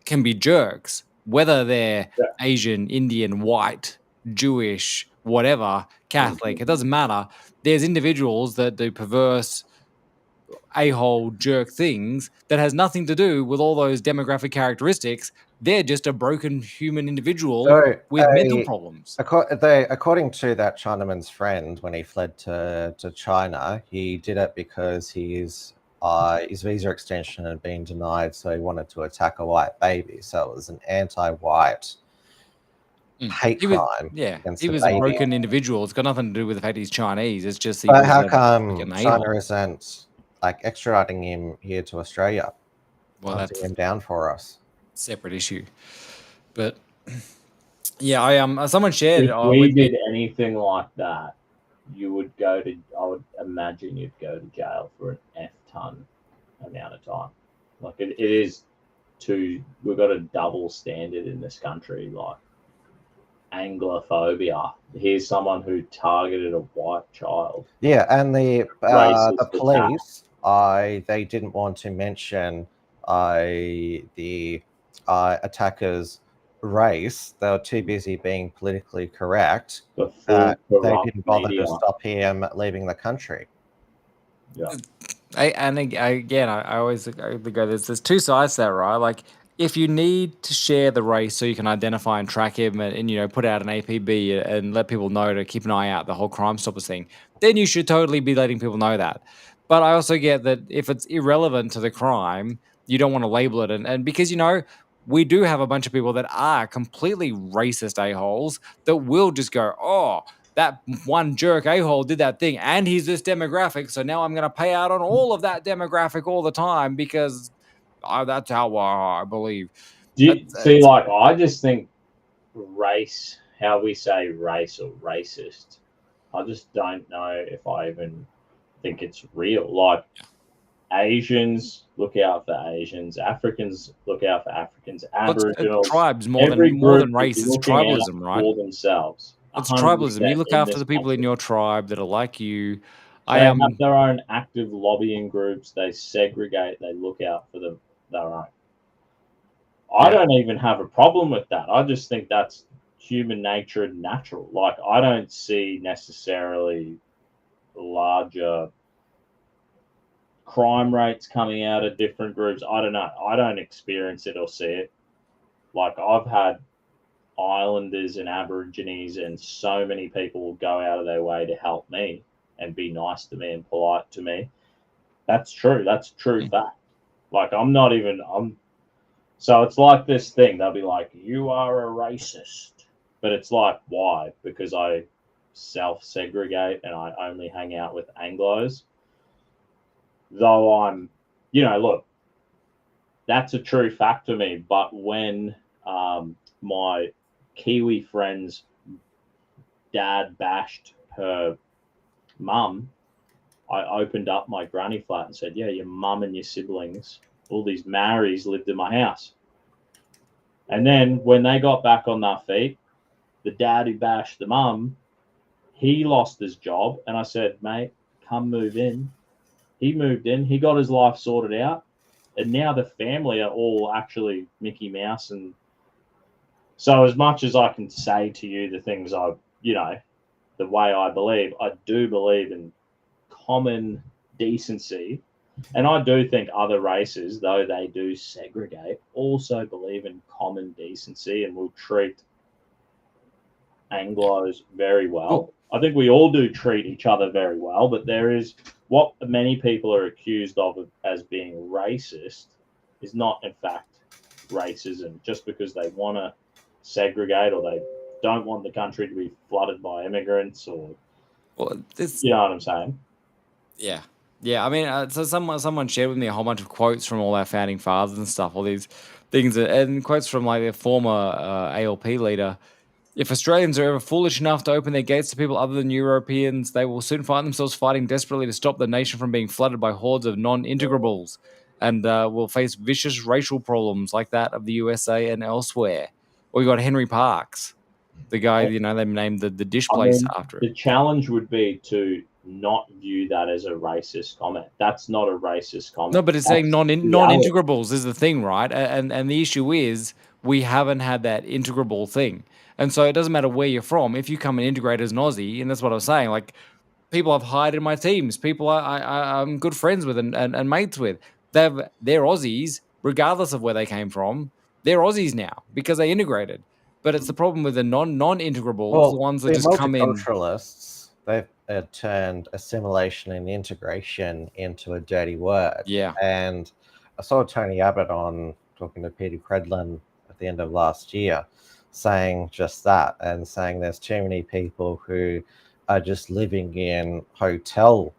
can be jerks, whether they're Asian, Indian, white, Jewish, whatever, Catholic. It doesn't matter. There's individuals that do perverse a-hole jerk things that has nothing to do with all those demographic characteristics. They're just a broken human individual So, with mental problems. according to that Chinaman's friend, when he fled to China, he did it because his visa extension had been denied, so he wanted to attack a white baby. So it was an anti-white hate crime. He was a broken individual. It's got nothing to do with the fact he's Chinese. It's just he But was how like come an China a-hole. isn't like extraditing him here to Australia, Well, hunting that's him down for us? a separate issue. But yeah, I someone shared If we with did me. anything like that, you would go to. I would imagine you'd go to jail for an F-ton amount of time. Like it is too. We've got a double standard in this country. Like Anglophobia. Here's someone who targeted a white child. Yeah, and the Racist attack. police, they didn't want to mention the attacker's race. They were too busy being politically correct. The They full didn't corrupt bother media. to stop him leaving the country. Yeah. I always go, there's two sides to that, right? Like, if you need to share the race so you can identify and track him and you know, put out an APB and let people know to keep an eye out, the whole Crime Stoppers thing, then you should totally be letting people know that. But I also get that if it's irrelevant to the crime, you don't want to label it. And because, you know, we do have a bunch of people that are completely racist a-holes that will just go, oh, that one jerk a-hole did that thing and he's this demographic, so now I'm going to pay out on all of that demographic all the time because that's how I believe. See, like, I just think race, how we say race or racist, I just don't know if I even think it's real. Like, Asians, look out for Asians. Africans, look out for Africans. Aboriginals, tribes more than race. It's tribalism, right? For themselves. It's tribalism. You look after the people in your tribe that are like you. They have their own active lobbying groups. They segregate. They look out for their own. I don't even have a problem with that. I just think that's human nature and natural. Like, I don't see necessarily larger crime rates coming out of different groups. I don't know. I don't experience it or see it. Like, I've had Islanders and Aborigines and so many people go out of their way to help me and be nice to me and polite to me. That's true. That's true fact. Like, so it's like this thing. They'll be like, you are a racist. But it's like, why? Because I self-segregate and I only hang out with Anglos. Though I'm, look, that's a true fact to me. But when my Kiwi friend's dad bashed her mum, I opened up my granny flat and said, yeah, your mum and your siblings, all these Maoris lived in my house. And then when they got back on their feet, the dad who bashed the mum, he lost his job. And I said, mate, come move in. He moved in. He got his life sorted out. And now the family are all actually Mickey Mouse. And so as much as I can say to you the things the way I do believe in common decency. And I do think other races, though they do segregate, also believe in common decency and will treat Anglos very well. I think we all do treat each other very well, but there is what many people are accused of as being racist is not, in fact, racism, just because they want to segregate or they don't want the country to be flooded by immigrants or, you know what I'm saying? Yeah. Yeah, I mean, so someone shared with me a whole bunch of quotes from all our founding fathers and stuff, all these things, and quotes from like a former ALP leader. If Australians are ever foolish enough to open their gates to people other than Europeans, they will soon find themselves fighting desperately to stop the nation from being flooded by hordes of non-integrables, and will face vicious racial problems like that of the USA and elsewhere. Or you got Henry Parkes, the guy, they named the dish place after it. The challenge would be to not view that as a racist comment. That's not a racist comment. No, but it's saying non-integrables is the thing, right? And the issue is we haven't had that integrable thing. And so it doesn't matter where you're from. If you come and integrate as an Aussie, and that's what I was saying, like people I've hired in my teams, people I'm good friends with and mates with. They're Aussies, regardless of where they came from. They're Aussies now because they integrated. But it's the problem with the non-integrables, the Well, ones that the just come in. multiculturalists, they've turned assimilation and integration into a dirty word. Yeah. And I saw Tony Abbott on talking to Peter Credlin at the end of last year, saying just that, and saying there's too many people who are just living in hotel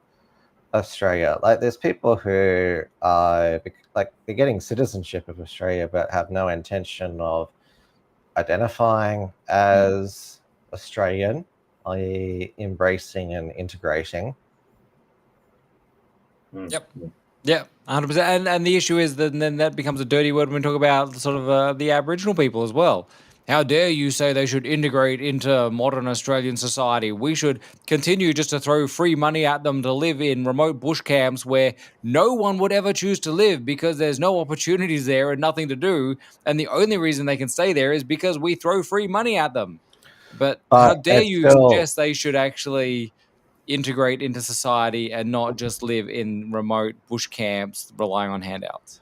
Australia. Like there's people who are like they're getting citizenship of Australia but have no intention of identifying as Australian, i.e. embracing and integrating. Yep. Yeah, 100%. And the issue is that then that becomes a dirty word when we talk about sort of the Aboriginal people as well. How dare you say they should integrate into modern Australian society? We should continue just to throw free money at them to live in remote bush camps where no one would ever choose to live because there's no opportunities there and nothing to do. And the only reason they can stay there is because we throw free money at them. But how dare you suggest they should actually integrate into society and not just live in remote bush camps relying on handouts?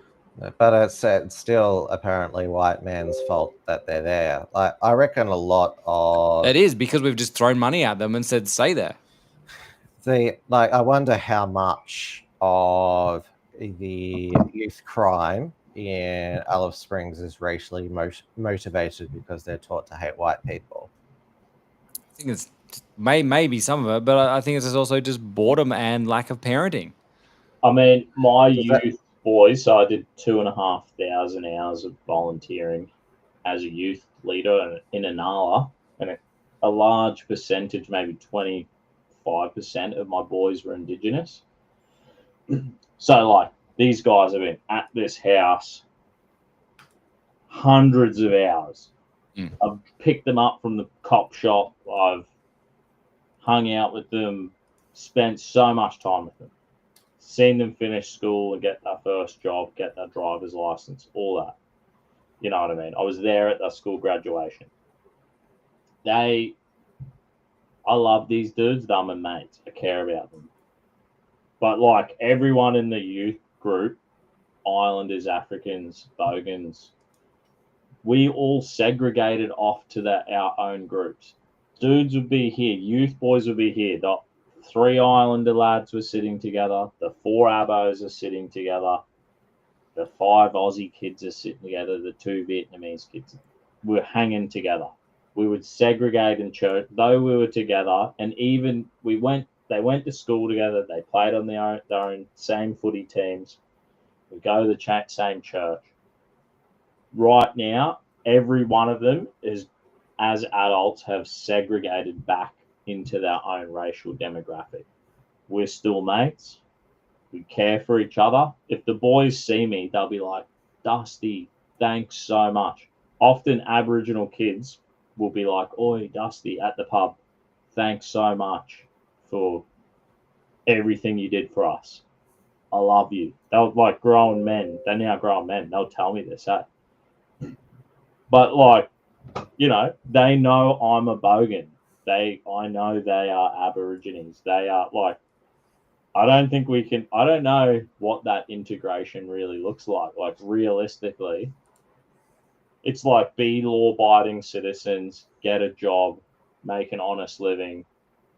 But it's still apparently white man's fault that they're there. Like I reckon a lot of it is because we've just thrown money at them and said stay there. I wonder how much of the youth crime in Alice Springs is racially motivated because they're taught to hate white people. I think it's maybe some of it, but I think it's also just boredom and lack of parenting. I mean, my youth boys, so I did 2,500 hours of volunteering as a youth leader in Inala, and a large percentage, maybe 25% of my boys were Indigenous. So, like, these guys have been at this house hundreds of hours. I've picked them up from the cop shop. I've hung out with them, spent so much time with them, seen them finish school and get their first job, get their driver's license, all that. You know what I mean? I was there at their school graduation. I love these dudes. They're my mates. I care about them. But like everyone in the youth group, Islanders, Africans, Bogans, we all segregated off to our own groups. Dudes would be here. Youth boys would be here. The 3 Islander lads were sitting together. The 4 Abos are sitting together. The 5 Aussie kids are sitting together. The 2 Vietnamese kids were hanging together. We would segregate in church, though we were together. And even they went to school together. They played on their own same footy teams. We go to the same church. Right now, every one of them is, as adults, have segregated back into their own racial demographic. We're still mates. We care for each other. If the boys see me, they'll be like, Dusty, thanks so much. Often Aboriginal kids will be like, Oi, Dusty, at the pub, thanks so much for everything you did for us. I love you. They're like grown men. They're now grown men. They'll tell me this, eh? But like, you know, they know I'm a Bogan. I know they are Aborigines. They are like, I don't know what that integration really looks like. Like realistically, it's like be law-abiding citizens, get a job, make an honest living,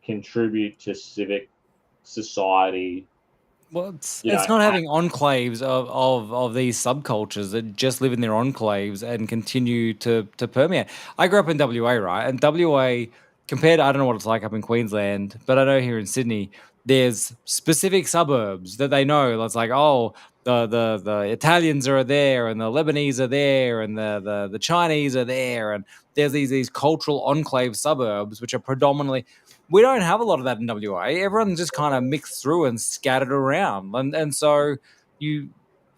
contribute to civic society. Well, it's not having enclaves of these subcultures that just live in their enclaves and continue to permeate. I grew up in WA, right? And WA, compared to, I don't know what it's like up in Queensland, but I know here in Sydney, there's specific suburbs that they know. It's like, oh, the Italians are there, and the Lebanese are there, and the Chinese are there, and there's these cultural enclave suburbs which are predominantly. We don't have a lot of that in WA. Everyone's just kind of mixed through and scattered around, and so you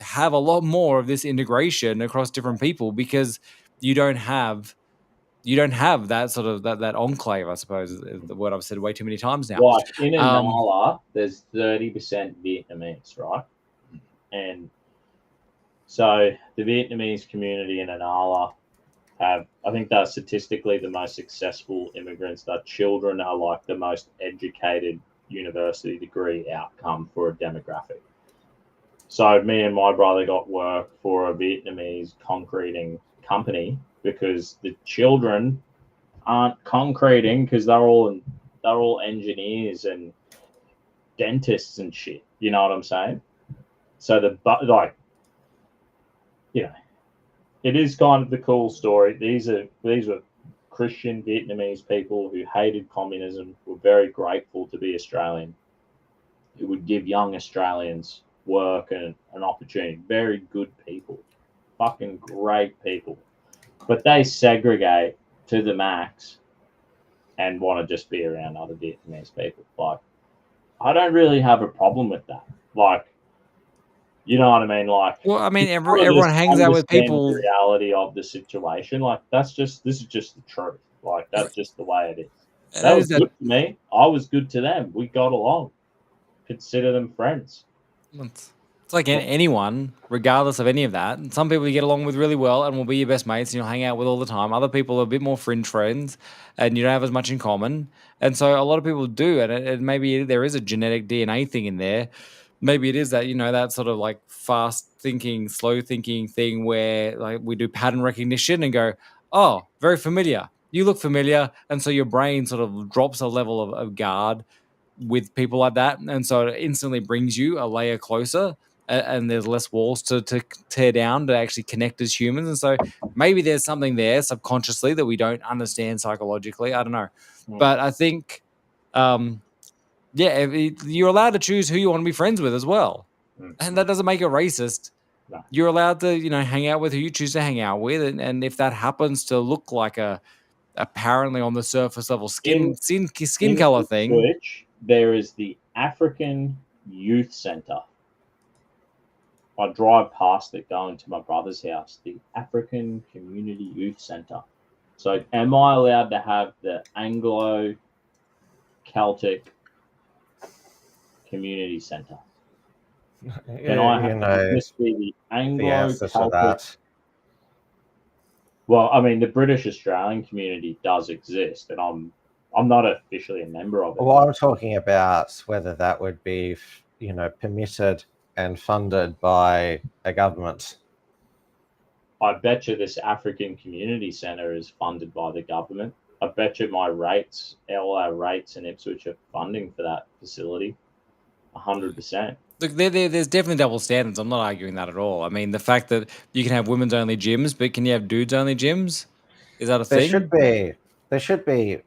have a lot more of this integration across different people because you don't have that sort of that enclave, I suppose, is the word I've said way too many times now. Like in Inala, there's 30% Vietnamese, right? And so the Vietnamese community in Inala have, I think they're statistically the most successful immigrants. Their children are like the most educated university degree outcome for a demographic. So me and my brother got work for a Vietnamese concreting company because the children aren't concreting because they're all engineers and dentists and shit. You know what I'm saying? So it is kind of the cool story. These were Christian Vietnamese people who hated communism, were very grateful to be Australian. It would give young Australians work and an opportunity. Very good people, fucking great people, but they segregate to the max and want to just be around other Vietnamese people. Like, I don't really have a problem with that. Like, you know what I mean? Like, well, I mean, everyone hangs out with people. The reality of the situation, like this is just the truth. Like, that's just the way it is. That was good to me. I was good to them. We got along. Consider them friends. It's like anyone, regardless of any of that. Some people you get along with really well and will be your best mates and you'll hang out with all the time. Other people are a bit more fringe friends and you don't have as much in common. And so a lot of people do. And maybe there is a genetic DNA thing in there. Maybe it is that, that sort of like fast thinking, slow thinking thing where like we do pattern recognition and go, oh, very familiar. You look familiar. And so your brain sort of drops a level of guard with people like that. And so it instantly brings you a layer closer and there's less walls to tear down to actually connect as humans. And so maybe there's something there subconsciously that we don't understand psychologically. I don't know. But I think, you're allowed to choose who you want to be friends with as well. And that doesn't make it racist. No. You're allowed to, hang out with who you choose to hang out with. And if that happens to look like apparently on the surface level skin color thing. Which there is the African Youth Centre. I drive past it going to my brother's house, the African Community Youth Centre. So am I allowed to have the Anglo-Celtic Community Centre? Can I just be the Anglo-Celtic? Well, I mean, the British Australian community does exist, and I'm not officially a member of it. Well, I'm talking about whether that would be, permitted and funded by a government. I bet you this African Community Centre is funded by the government. I bet you all our rates in Ipswich are funding for that facility, 100%. Look, there's definitely double standards. I'm not arguing that at all. I mean, the fact that you can have women's only gyms, but can you have dudes only gyms? Is that a thing? There should be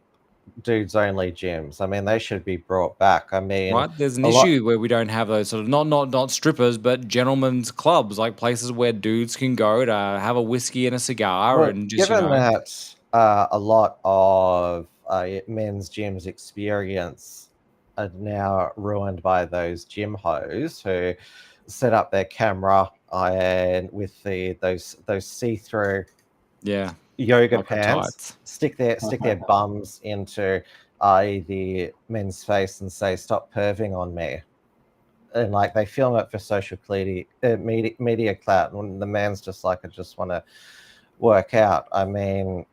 dudes only gyms. I mean, they should be brought back. I mean, right? There's an issue where we don't have those sort of not strippers, but gentlemen's clubs, like places where dudes can go to have a whiskey and a cigar and just. Given that a lot of men's gyms experience are now ruined by those gym hoes who set up their camera and with those see-through yoga pants, stick their bums into the men's face and say, "Stop perving on me," and like they film it for social media clout, and the man's just like, "I just want to work out." I mean,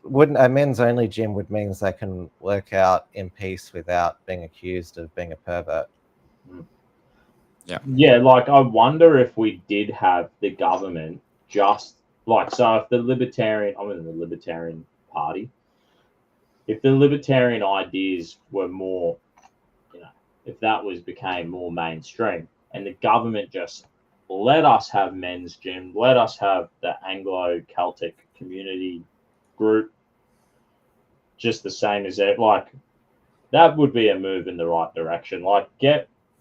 wouldn't a men's only gym would means they can work out in peace without being accused of being a pervert? Yeah, like I wonder if we did have the government just like, so if the libertarian, I'm in the Libertarian Party, if the libertarian ideas were more, if that became more mainstream and the government just let us have men's gym, let us have the Anglo-Celtic community group, just the same as that, like that would be a move in the right direction. Like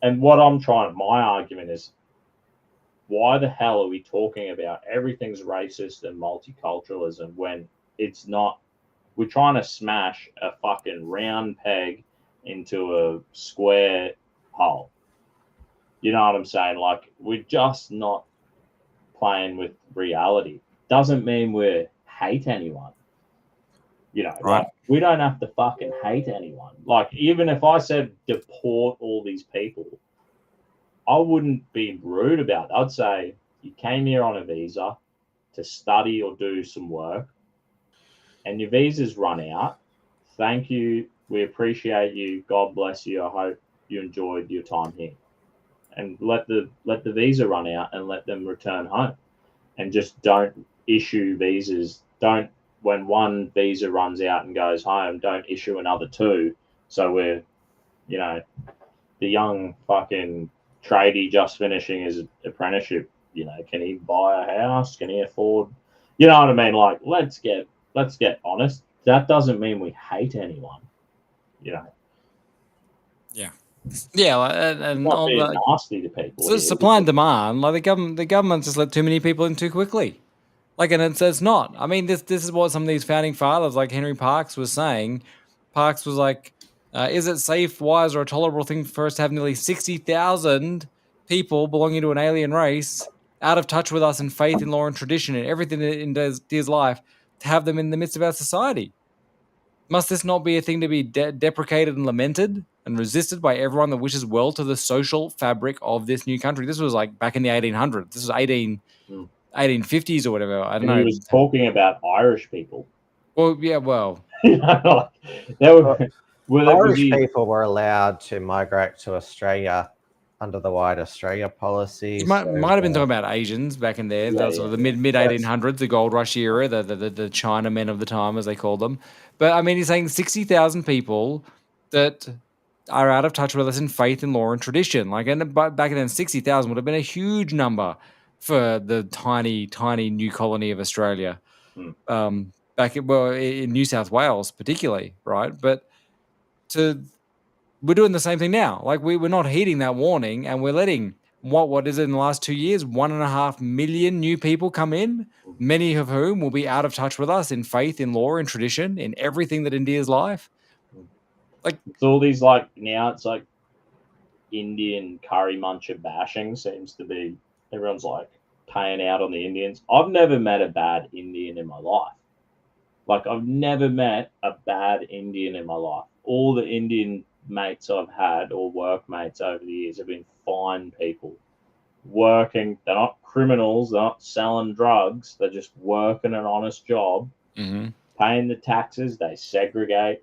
and what my argument is, why the hell are we talking about everything's racist and multiculturalism when it's not? We're trying to smash a fucking round peg into a square hole. You know what I'm saying? Like, we're just not playing with reality. Doesn't mean we hate anyone. Right. Like, we don't have to fucking hate anyone. Like, even if I said deport all these people, I wouldn't be rude about it. I'd say you came here on a visa to study or do some work, and your visa's run out. Thank you We appreciate you. God bless you. I hope you enjoyed your time here. And let the visa run out and let them return home. And just don't issue visas. Don't, when one visa runs out and goes home, don't issue another two. So we're, you know, the young fucking tradie just finishing his apprenticeship, you know, can he buy a house? Can he afford, you know what I mean? Like, let's get honest. That doesn't mean we hate anyone, you know. Yeah, and Not all being the nasty to people. so supply and demand. Like the government just let too many people in too quickly. Like, and it's not. I mean, this is what some of these founding fathers, like Henry Parkes, was saying. Parkes was like, "Is it safe, wise, or a tolerable thing for us to have nearly 60,000 people belonging to an alien race out of touch with us in faith, in law, and tradition, and everything in Dear's life, to have them in the midst of our society? Must this not be a thing to be deprecated and lamented and resisted by everyone that wishes well to the social fabric of this new country?" This was like back in the 1800s. This was 1850s or whatever. I don't know. He was talking about Irish people. Well, yeah, well. You know, like, Irish people were allowed to migrate to Australia under the White Australia policy. You might have been talking about Asians back in there. That was sort of the mid 1800s, the gold rush era, the Chinamen of the time, as they called them. But I mean, he's saying 60,000 people that are out of touch with us in faith and law and tradition. Like, and back then, 60,000 would have been a huge number for the tiny, tiny new colony of Australia. Back in New South Wales, particularly, right? But we're doing the same thing now. Like, we're not heeding that warning, and we're letting what is it in the last 2 years, 1.5 million new people come in, many of whom will be out of touch with us in faith, in law, in tradition, in everything that endears life. Like, it's all these, like, now it's like Indian curry muncher bashing seems to be, everyone's like paying out on the Indians. I've never met a bad Indian in my life. Like, I've never met a bad Indian in my life. All the Indian mates I've had, or workmates over the years, have been fine people. Working, they're not criminals, they're not selling drugs, they're just working an honest job, paying the taxes, they segregate.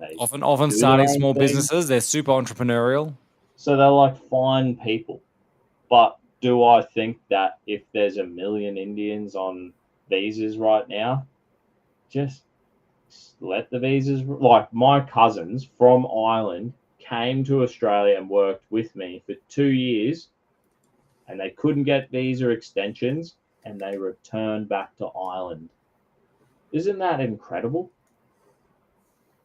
They often starting small businesses, they're super entrepreneurial. So they're like fine people. But do I think that if there's 1 million Indians on visas right now, just let the visas, like my cousins from Ireland came to Australia and worked with me for 2 years, and they couldn't get visa extensions, and they returned back to Ireland. Isn't that incredible?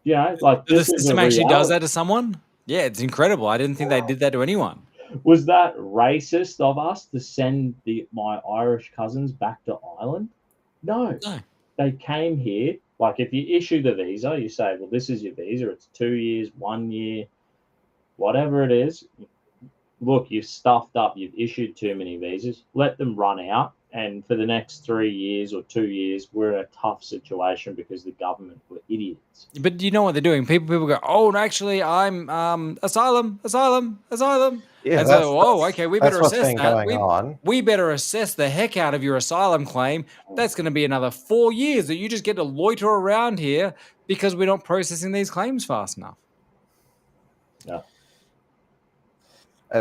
Yeah, like the system actually does that to someone. Yeah, it's incredible. I didn't think they did that to anyone. Was that racist of us to send my Irish cousins back to Ireland? No. They came here. Like, if you issue the visa, you say, well, this is your visa. It's 2 years, 1 year, whatever it is. Look, you've stuffed up. You've issued too many visas. Let them run out. And for the next 3 years or 2 years, we're in a tough situation because the government were idiots. But you know what they're doing? People go, oh, actually, I'm asylum. Yeah, and so, okay, we better assess that. We better assess the heck out of your asylum claim. That's going to be another 4 years that you just get to loiter around here because we're not processing these claims fast enough. Yeah.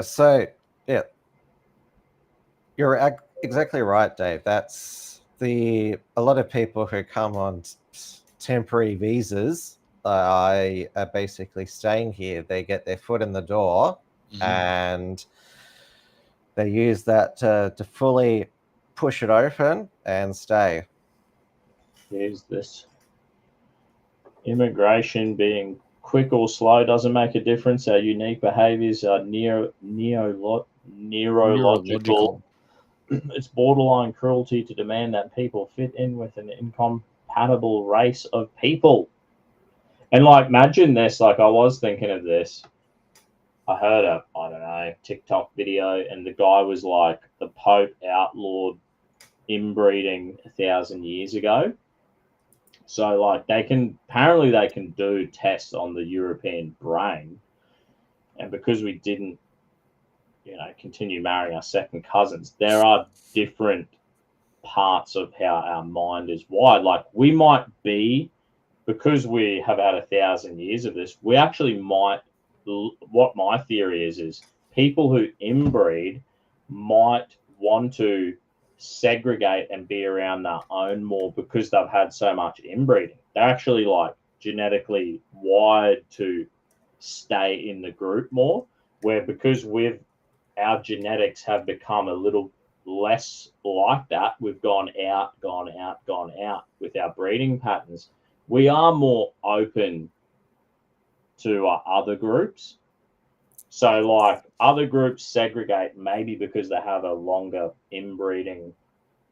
So, yeah, you're exactly right, Dave. That's a lot of people who come on temporary visas are basically staying here. They get their foot in the door and they use that to fully push it open and stay. Here's this. Immigration being quick or slow doesn't make a difference. Our unique behaviors are neurological. It's borderline cruelty to demand that people fit in with an incompatible race of people. And, like, imagine this. Like, I was thinking of this. I heard a TikTok video, and the guy was like, the Pope outlawed inbreeding 1,000 years ago. So, like, apparently they can do tests on the European brain. And because we didn't, continue marrying our second cousins, there are different parts of how our mind is wired. Like, we might be because we have had 1,000 years of this, we actually might, what my theory is people who inbreed might want to segregate and be around their own more because they've had so much inbreeding. They're actually like genetically wired to stay in the group more, where because our genetics have become a little less like that, we've gone out with our breeding patterns. We are more open to other groups. So, like, other groups segregate maybe because they have a longer inbreeding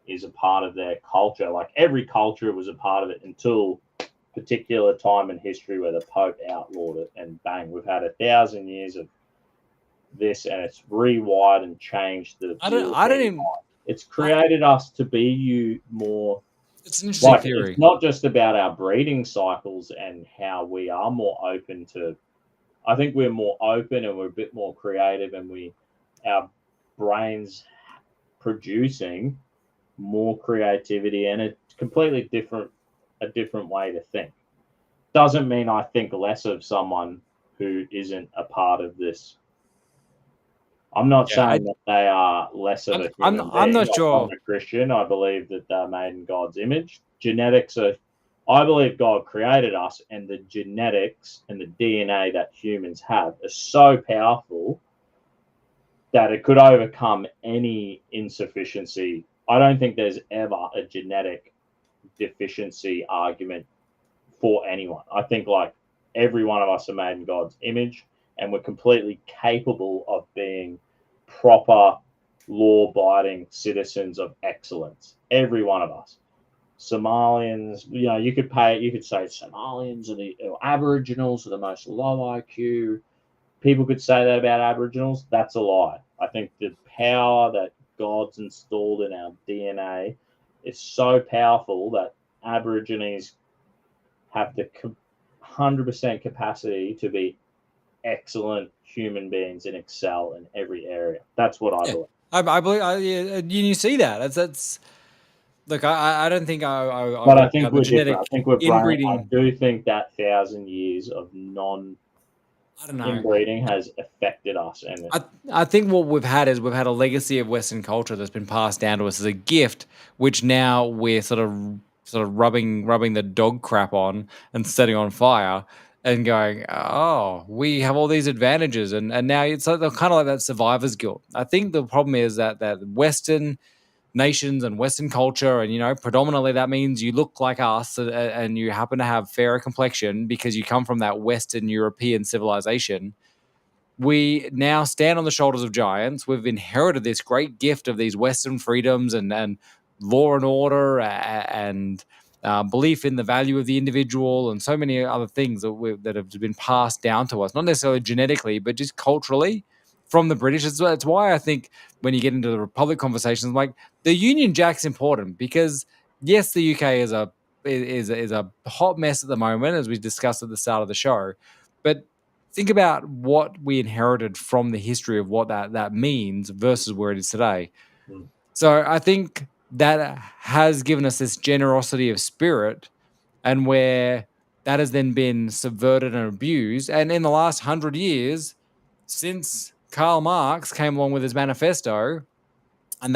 is a part of their culture. Like, every culture was a part of it until a particular time in history where the Pope outlawed it, and bang, we've had 1,000 years of this, and it's rewired and changed the. I don't even. It's created us to be more. It's an interesting theory. It's not just about our breeding cycles and how we are more open to. I think we're more open and we're a bit more creative, and our brains producing more creativity, and it's completely a different way to think. Doesn't mean I think less of someone who isn't a part of this. I'm not saying that they are less of a human being. I'm not sure. I'm a Christian. I believe that they're made in God's image. Genetics are. I believe God created us, and the genetics and the DNA that humans have are so powerful that it could overcome any insufficiency. I don't think there's ever a genetic deficiency argument for anyone. I think like every one of us are made in God's image, and we're completely capable of being proper, law-abiding citizens of excellence. Every one of us. Somalians, you could say Somalians or Aboriginals are the most low IQ. People could say that about Aboriginals. That's a lie. I think the power that God's installed in our DNA is so powerful that Aborigines have the 100% capacity to be excellent human beings and excel in every area. That's what I believe. I believe you see that. That's. Look, I don't think But I think we're different. I think we're inbreeding. I do think that 1,000 years of inbreeding has affected us, and I think what we've had is we've had a legacy of Western culture that's been passed down to us as a gift, which now we're sort of rubbing the dog crap on and setting on fire and going, oh, we have all these advantages, and now it's kind of like that survivor's guilt. I think the problem is that Western nations and Western culture, and predominantly that means you look like us and you happen to have fairer complexion because you come from that Western European civilization. We now stand on the shoulders of giants. We've inherited this great gift of these Western freedoms and law and order and belief in the value of the individual and so many other things that have been passed down to us, not necessarily genetically, but just culturally from the British. That's why I think when you get into the Republic conversations, like the Union Jack's important because yes, the UK is a hot mess at the moment, as we discussed at the start of the show, but think about what we inherited from the history of what that means versus where it is today. So I think that has given us this generosity of spirit, and where that has then been subverted and abused. And in the last 100 years, since Karl Marx came along with his manifesto, and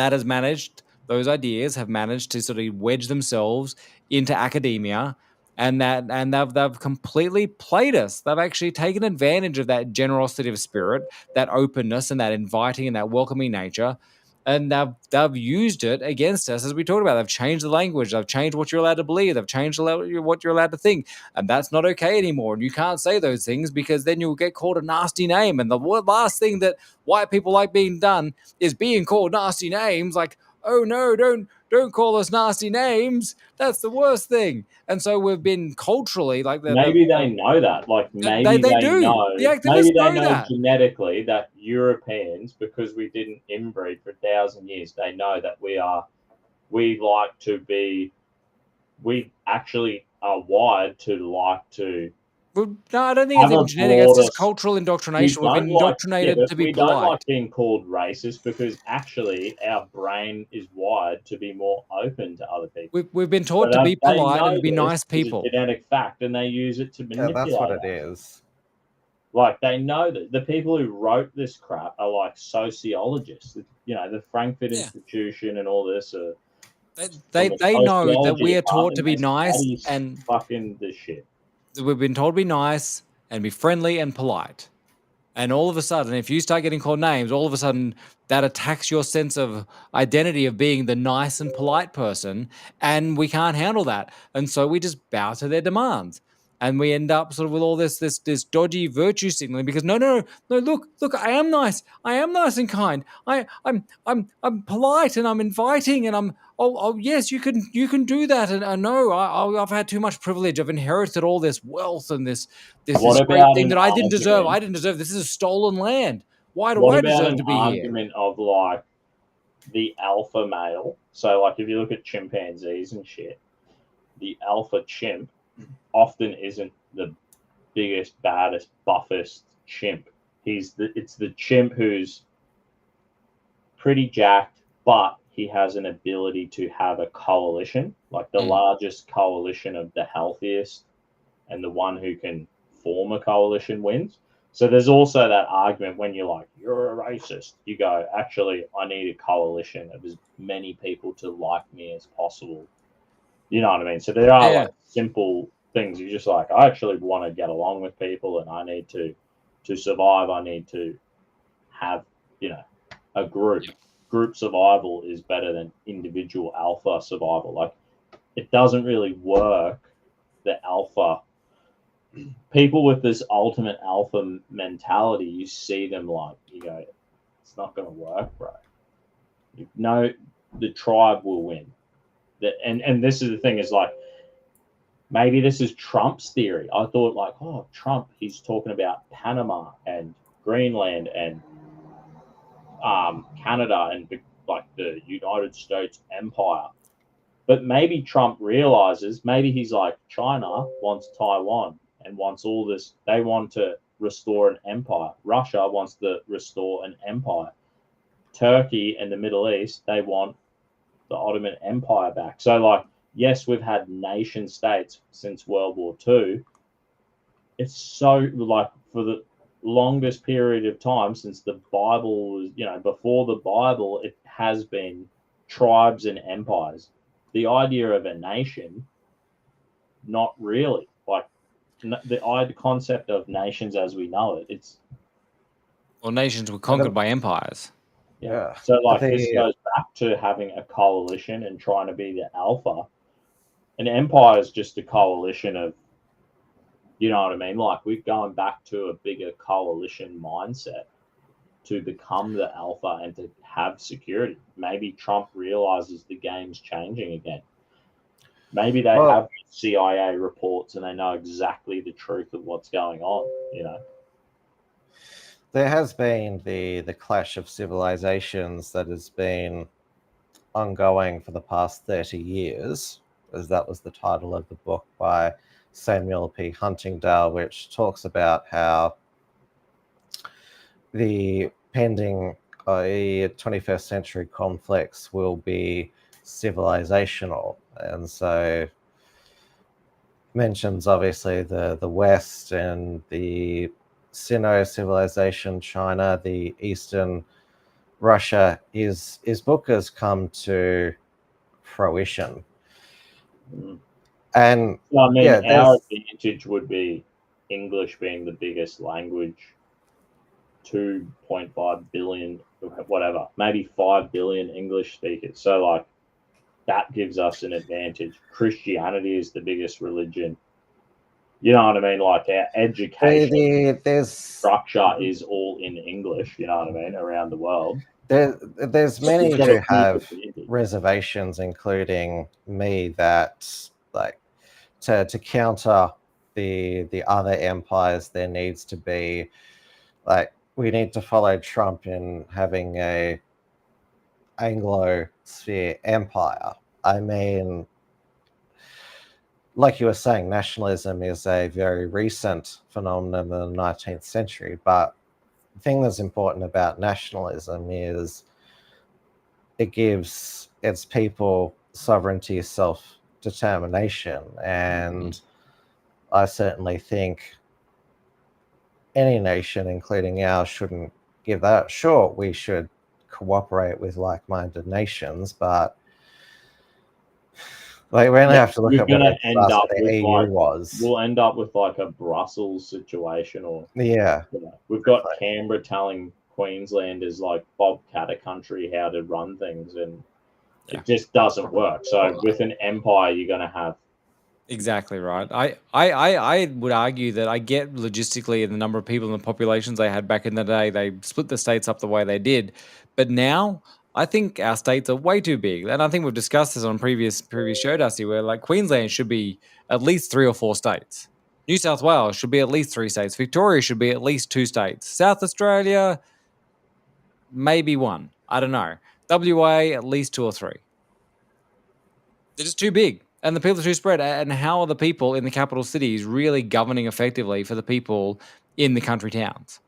those ideas have managed to sort of wedge themselves into academia, and they've completely played us. They've actually taken advantage of that generosity of spirit, that openness and that inviting and that welcoming nature, and they've used it against us, as we talked about. They've changed the language. They've changed what you're allowed to believe. They've changed what you're allowed to think. And that's not okay anymore. And you can't say those things because then you'll get called a nasty name. And the last thing that white people like being done is being called nasty names. Like, oh no, don't call us nasty names. That's the worst thing. And so we've been culturally like that. Maybe they know that. Like maybe they do. Know. The activists maybe they know that genetically that Europeans, because we didn't inbreed for 1,000 years, they know that we actually are wired to like to No, I don't think it's have a even genetic. It's just broader- cultural we indoctrination. We've don't been like, indoctrinated but to be we don't polite. like being called racist because actually our brain is wired to be more open to other people. We've been taught But to be they polite know and be this nice is people. a genetic fact, and they use it to Yeah, manipulate. that's what it us. is. Like, they know that the people who wrote this crap are like sociologists. You know, the Frankfurt Yeah. Institution and all this are. They from the know that sociology we are taught to be department, nice, that is and fucking the shit. we've been told to be nice and be friendly and polite. And all of a sudden, if you start getting called names, all of a sudden that attacks your sense of identity of being the nice and polite person. And we can't handle that. And so we just bow to their demands. And we end up sort of with all this dodgy virtue signaling because no, look, I am nice and kind. I'm polite and I'm inviting and I'm yes, you can do that. And no, I've had too much privilege. I've inherited all this wealth and this What great about thing an that I didn't deserve. argument? I didn't deserve. This is a stolen land. Why do What I about deserve an to be here? argument of like the alpha male? So, like, if you look at chimpanzees and shit, the alpha chimp often isn't the biggest, baddest, buffest chimp. It's the chimp who's pretty jacked, but he has an ability to have a coalition, like the largest coalition of the healthiest, and the one who can form a coalition wins. So there's also that argument when you're like, you're a racist. You go, actually, I need a coalition of as many people to like me as possible. You know what I mean? So there are like simple things. You're just like, I actually want to get along with people, and I need to survive. I need to have, a group. Group survival is better than individual alpha survival. Like, it doesn't really work. The alpha people with this ultimate alpha mentality, you see them like, you go, it's not going to work, bro. You know, the tribe will win. And this is the thing, is like, maybe this is Trump's theory. I thought like, oh, Trump, he's talking about Panama and Greenland and Canada and like the United States empire. But maybe Trump realizes, maybe he's like, China wants Taiwan and wants all this. They want to restore an empire. Russia wants to restore an empire. Turkey and the Middle East, they want the Ottoman Empire back. So, like, yes, we've had nation states since World War II. It's so, like, for the longest period of time since the Bible was, before the Bible, it has been tribes and empires. The idea of a nation, not really. Like, the concept of nations as we know it, it's... Well, nations were conquered by empires. Yeah. So, like, this goes back to having a coalition and trying to be the alpha. An empire is just a coalition of, you know what I mean? Like, we're going back to a bigger coalition mindset to become the alpha and to have security. Maybe Trump realizes the game's changing again. Maybe they have CIA reports and they know exactly the truth of what's going on, There has been the clash of civilizations that has been ongoing for the past 30 years, as that was the title of the book by Samuel P. Huntingdale, which talks about how the pending 21st century conflicts will be civilizational. And so mentions obviously the West and the Sino civilization, China, the Eastern Russia. His book has come to fruition. And well, I mean, our advantage would be English being the biggest language, 2.5 billion, whatever, maybe 5 billion English speakers. So, like, that gives us an advantage. Christianity is the biggest religion. You know what I mean? Like, our education structure is all in English, you know what I mean, around the world. There's many who have reservations, including me, that, like, to counter the other empires, there needs to be, like, we need to follow Trump in having a Anglosphere empire. I mean, like you were saying, nationalism is a very recent phenomenon in the 19th century. But the thing that's important about nationalism is it gives its people sovereignty, self-determination. And I certainly think any nation, including ours, shouldn't give that. Sure, we should cooperate with like-minded nations, but like we only have to look You're at what gonna end up the with EU was. We'll end up with like a Brussels situation, or Yeah, we've got Canberra telling Queenslanders like Bob Catter country how to run things, and it just doesn't work. So with an empire, you're gonna have Exactly right. I would argue that I get logistically the number of people and the populations they had back in the day, they split the states up the way they did. But now I think our states are way too big. And I think we've discussed this on previous show, Dusty, where like Queensland should be at least 3 or 4 states. New South Wales should be at least 3 states. Victoria should be at least 2 states. South Australia, maybe 1. I don't know. WA, at least 2 or 3. They're just too big. And the people are too spread. And how are the people in the capital cities really governing effectively for the people in the country towns?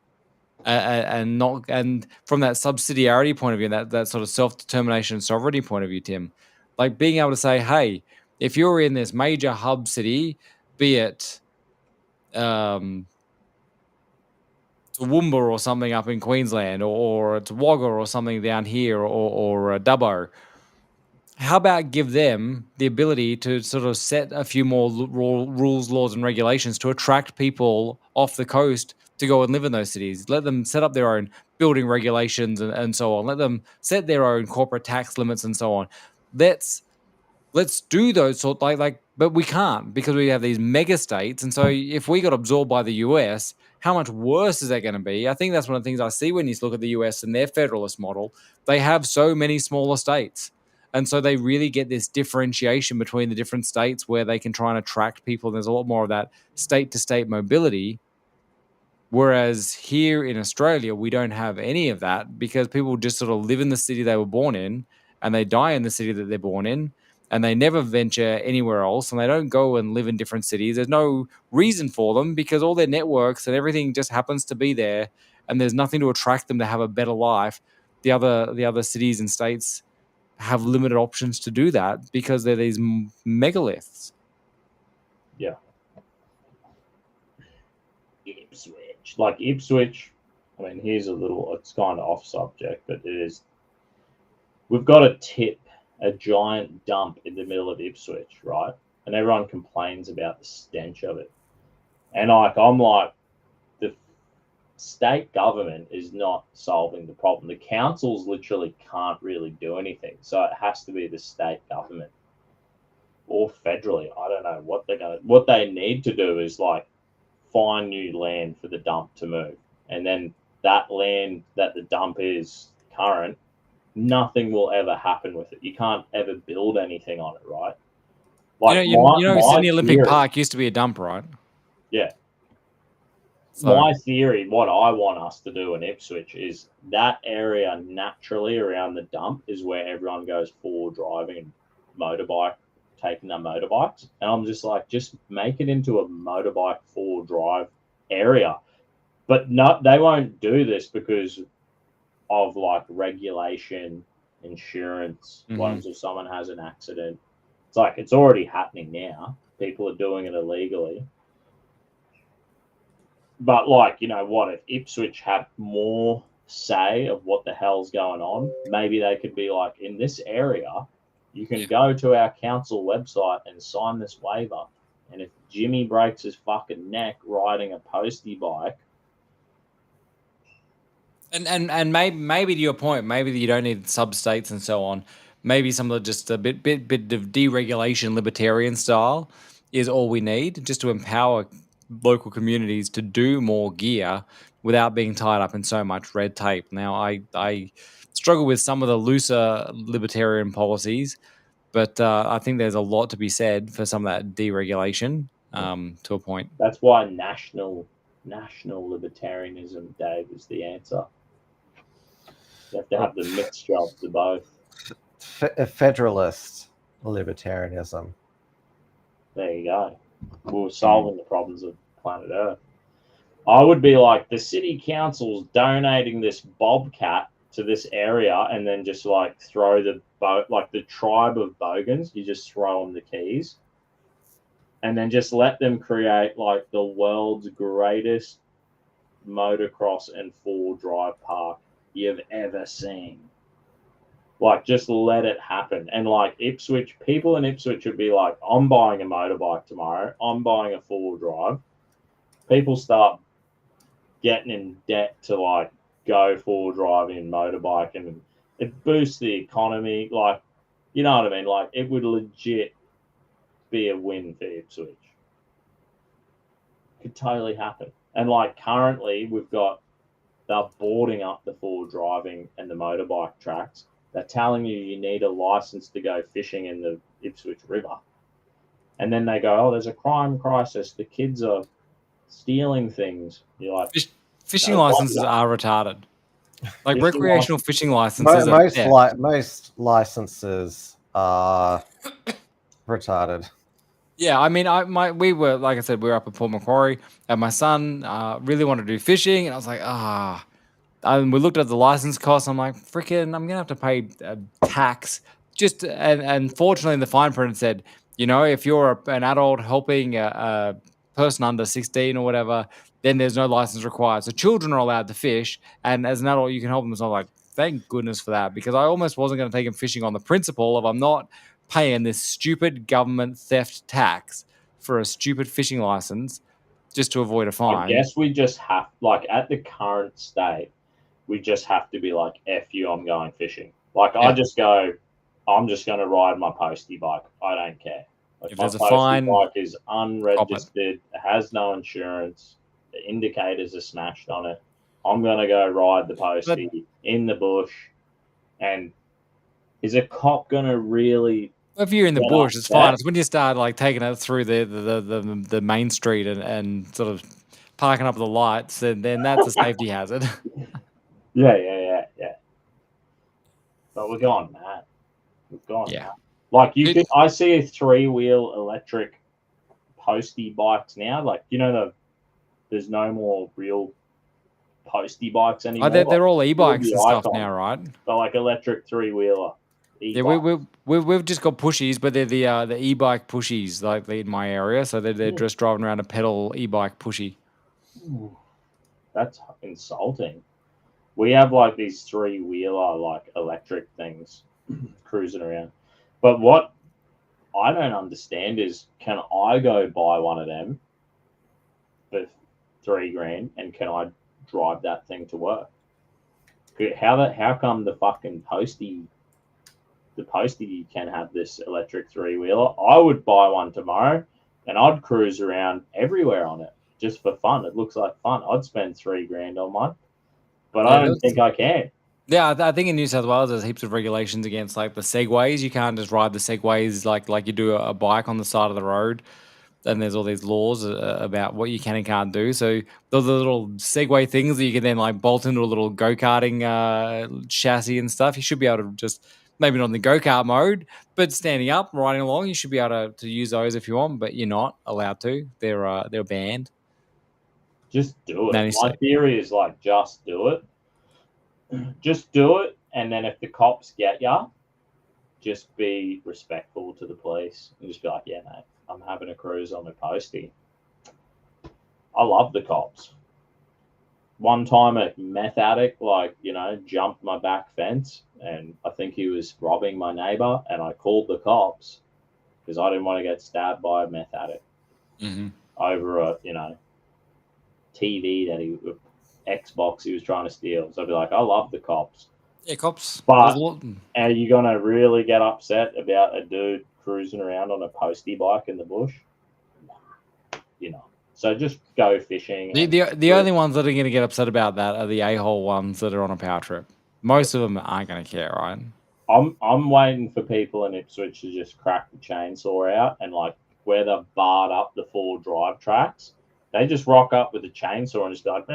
And from that subsidiarity point of view, that sort of self-determination and sovereignty point of view, Tim, like being able to say, hey, if you're in this major hub city, be it Toowoomba or something up in Queensland, or it's Wagga or something down here, or Dubbo, how about give them the ability to sort of set a few more rules, laws, and regulations to attract people off the coast to go and live in those cities? Let them set up their own building regulations and so on. Let them set their own corporate tax limits and so on. Let's do those sort but we can't because we have these mega states. And so if we got absorbed by the US, how much worse is that going to be? I think that's one of the things I see when you look at the US and their federalist model. They have so many smaller states. And so they really get this differentiation between the different states where they can try and attract people. There's a lot more of that state to state mobility. Whereas here in Australia, we don't have any of that because people just sort of live in the city they were born in and they die in the city that they're born in, and they never venture anywhere else, and they don't go and live in different cities. There's no reason for them because all their networks and everything just happens to be there, and there's nothing to attract them to have a better life. The other cities and states have limited options to do that because they're these megaliths. Yeah. Ipswich. Like Ipswich, I mean, here's a little, it's kind of off subject, but it is. We've got a giant dump in the middle of Ipswich, right? And everyone complains about the stench of it. And I'm like, the state government is not solving the problem. The councils literally can't really do anything. So it has to be the state government or federally. I don't know what they need to do is like find new land for the dump to move. And then that land that the dump is current, nothing will ever happen with it. You can't ever build anything on it, right? Like Sydney Olympic Park used to be a dump, right? Yeah. So, my theory, what I want us to do in Ipswich is that area naturally around the dump is where everyone goes for driving and taking their motorbikes. And I'm just like, just make it into a motorbike for drive area. But no, they won't do this because of like regulation, insurance. What happens if someone has an accident? It's like it's already happening now. People are doing it illegally. But like, you know what, if Ipswich had more say of what the hell's going on, maybe they could be like, in this area, you can go to our council website and sign this waiver. And if Jimmy breaks his fucking neck riding a postie bike, and maybe to your point, maybe you don't need sub-states and so on. Maybe some of just a bit of deregulation, libertarian style is all we need, just to empower local communities to do more gear without being tied up in so much red tape. Now, I struggle with some of the looser libertarian policies, but I think there's a lot to be said for some of that deregulation to a point. That's why national libertarianism, Dave, is the answer. You have to have the mixture of the both. Federalist libertarianism. There you go. We're solving the problems of planet Earth. I would be like, the city council's donating this bobcat to this area, and then just like throw the boat, like the tribe of Bogans, you just throw them the keys, and then just let them create like the world's greatest motocross and four-wheel drive park you've ever seen. Like, just let it happen. And like Ipswich, people in Ipswich would be like, I'm buying a motorbike tomorrow. I'm buying a four-wheel drive. People start getting in debt to like go four-wheel driving motorbike, and it boosts the economy. Like, you know what I mean? Like, it would legit be a win for Ipswich. Could totally happen. And like currently they're boarding up the four-wheel driving and the motorbike tracks. They're telling you need a license to go fishing in the Ipswich River. And then they go, oh, there's a crime crisis. The kids are stealing things. You're like, fishing licenses are retarded. Like Fishing recreational fishing licenses. Most licenses are retarded. Yeah, I mean, we were, like I said, we were up at Port Macquarie, and my son really wanted to do fishing, and I was like, and we looked at the license costs. I'm like, freaking, I'm gonna have to pay tax. And fortunately, the fine print said, you know, if you're an adult helping a person under 16 or whatever, then there's no license required. So children are allowed to fish, and as an adult, you can help them. So I'm like, thank goodness for that, because I almost wasn't going to take him fishing on the principle of I'm not paying this stupid government theft tax for a stupid fishing license just to avoid a fine. I guess we just have, like, at the current state, we just have to be like, F you, I'm going fishing. Like, yeah. I just go, I'm just going to ride my postie bike. I don't care. Like, if my there's a fine, bike is unregistered, it has no insurance, the indicators are smashed on it. I'm going to go ride the postie in the bush. And is a cop going to really... If you're in the bush, it's fine. It's when you start like taking it through the main street and sort of parking up the lights, and then that's a safety hazard. Yeah. But we're going mad. We've gone mad. Like I see a 3-wheel electric postie bikes now. Like, you know, there's no more real postie bikes anymore. They're all e-bikes and stuff now, right? They're like electric 3-wheeler. E-bikes. Yeah, we've just got pushies, but they're the e-bike pushies, like in my area. So they're just driving around a pedal e-bike pushy. Ooh, that's insulting. We have like these 3-wheeler like electric things cruising around. But what I don't understand is, can I go buy one of them for $3,000 and can I drive that thing to work? How come the fucking postie can have this electric 3-wheeler? I would buy one tomorrow and I'd cruise around everywhere on it just for fun. It looks like fun. I'd spend $3,000 on one, but I don't think I can. Yeah, I think in New South Wales there's heaps of regulations against like the segways. You can't just ride the segways like you do a bike on the side of the road. And there's all these laws about what you can and can't do. So those are the little Segway things that you can then like bolt into a little go-karting chassis and stuff. You should be able to just, maybe not in the go-kart mode, but standing up, riding along, you should be able to use those if you want, but you're not allowed to. They're banned. Just do it. My theory is like, just do it. Just do it. And then if the cops get you, just be respectful to the police and just be like, yeah, mate, I'm having a cruise on the postie. I love the cops. One time a meth addict, jumped my back fence, and I think he was robbing my neighbor, and I called the cops because I didn't want to get stabbed by a meth addict over a, TV Xbox he was trying to steal. So I'd be like, I love the cops. Yeah, cops. But are you going to really get upset about a dude cruising around on a postie bike in the bush? So just go fishing. The only ones that are going to get upset about that are the a-hole ones that are on a power trip. Most of them aren't going to care, right? I'm waiting for people in Ipswich to just crack the chainsaw out and like where they've barred up the 4 drive tracks, they just rock up with a chainsaw and just like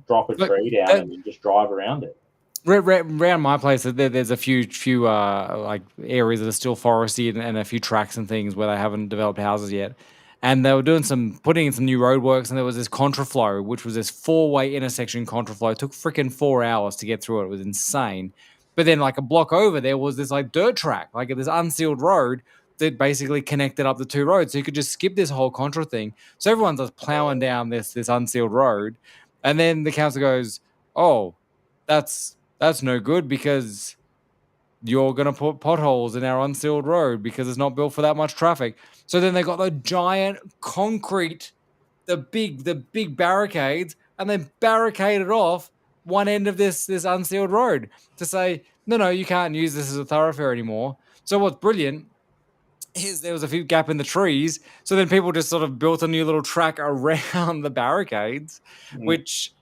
drop a tree down and then just drive around it. Around my place, there's a few like areas that are still foresty and a few tracks and things where they haven't developed houses yet. And they were putting in some new roadworks, and there was this contraflow, which was this 4-way intersection contraflow. It took freaking 4 hours to get through it. It was insane. But then, like a block over, there was this like dirt track, like this unsealed road that basically connected up the two roads. So you could just skip this whole contra thing. So everyone's just plowing down this unsealed road, and then the council goes, "Oh, that's no good because you're going to put potholes in our unsealed road because it's not built for that much traffic." So then they got the giant concrete, the big barricades, and they barricaded off one end of this unsealed road to say, no, you can't use this as a thoroughfare anymore. So what's brilliant is there was a few gap in the trees. So then people just sort of built a new little track around the barricades, which...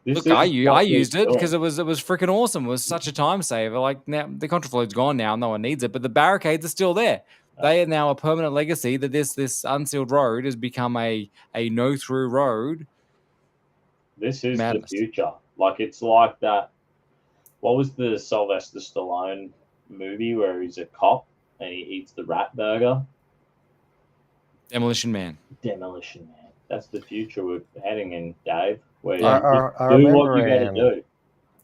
Look, I used it because it was freaking awesome. It was such a time saver. Like, now the contraflow's gone now, no one needs it, but the barricades are still there. They are now a permanent legacy that this unsealed road has become a no through road. This is the future. Like, it's like that. What was the Sylvester Stallone movie where he's a cop and he eats the rat burger? Demolition Man. That's the future we're heading in, Dave. Where I do remember what you gotta do.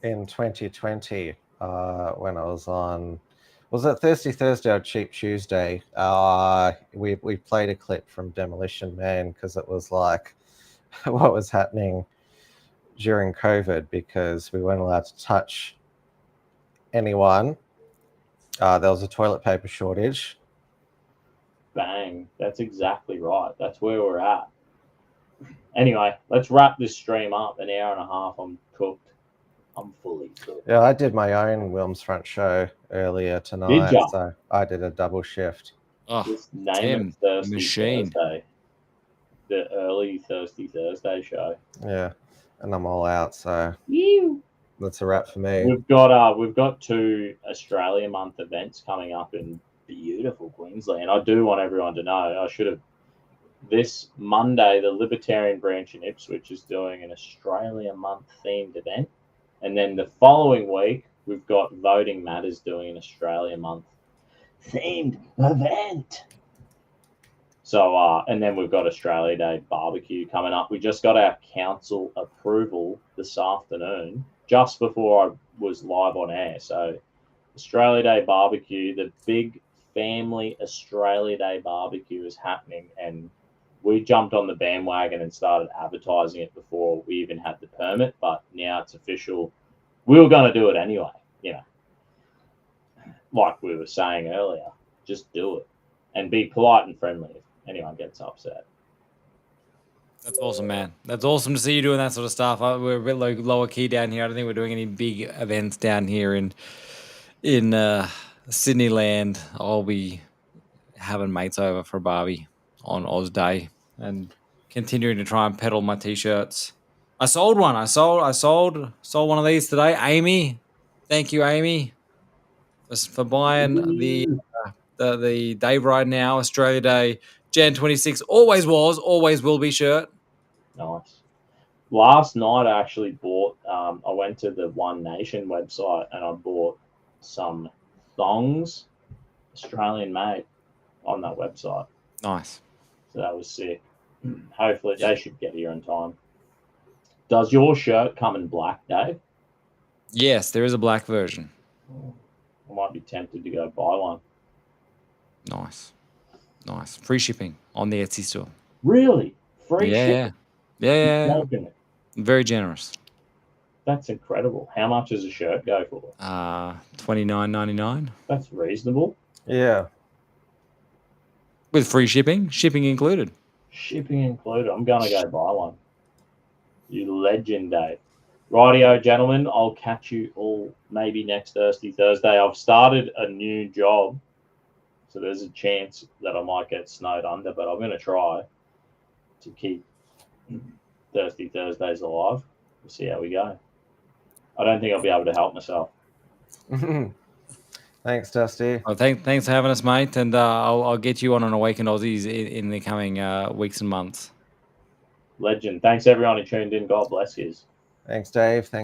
In 2020, when I was it Thirsty Thursday or Cheap Tuesday? We played a clip from Demolition Man because it was like what was happening during COVID because we weren't allowed to touch anyone. There was a toilet paper shortage. Bang! That's exactly right. That's where we're at. Anyway, let's wrap this stream up. An hour and a half. I'm cooked. I'm fully cooked. Yeah, I did my own Wilms front show earlier tonight. So I did a double shift. Oh, just name it Thirsty machine. Thursday. The early Thirsty Thursday show. Yeah, and I'm all out. So that's a wrap for me. We've got 2 Australia Month events coming up in beautiful Queensland. I do want everyone to know. I should have. This Monday, the Libertarian branch in Ipswich is doing an Australia Month themed event. And then the following week, we've got Voting Matters doing an Australia Month themed event. So, and then we've got Australia Day barbecue coming up. We just got our council approval this afternoon, just before I was live on air. So, Australia Day barbecue, the big family Australia Day barbecue is happening, and we jumped on the bandwagon and started advertising it before we even had the permit, but now it's official. We were going to do it anyway, like we were saying earlier. Just do it and be polite and friendly if anyone gets upset. That's awesome, man. That's awesome to see you doing that sort of stuff. We're a bit lower key down here. I don't think we're doing any big events down here in Sydney land. I'll be having mates over for a barbie on Oz Day and continuing to try and peddle my t-shirts. I sold one. I sold one of these today. Amy, thank you, Amy, for buying the Dave Right Now Australia Day Jan 26 always was, always will be shirt. Nice. Last night I actually bought. I went to the One Nation website and I bought some thongs, Australian made, on that website. Nice. So that was sick. Hopefully they should get here in time. Does your shirt come in black, Dave? Yes, there is a black version. I might be tempted to go buy one. Nice. Free shipping on the Etsy store. Really? Free shipping? Yeah. Very generous. That's incredible. How much does a shirt go for? $29.99. That's reasonable. Yeah. With free shipping included. Shipping included. I'm going to go buy one. You legend, Dave. Rightio, gentlemen. I'll catch you all maybe next Thursday. I've started a new job, so there's a chance that I might get snowed under, but I'm going to try to keep Thursdays alive. We'll see how we go. I don't think I'll be able to help myself. Thanks, Dusty. Well, thanks for having us, mate. And I'll get you on an Awakened Aussies in the coming weeks and months. Legend. Thanks, everyone who tuned in. God bless you. Thanks, Dave. Thanks.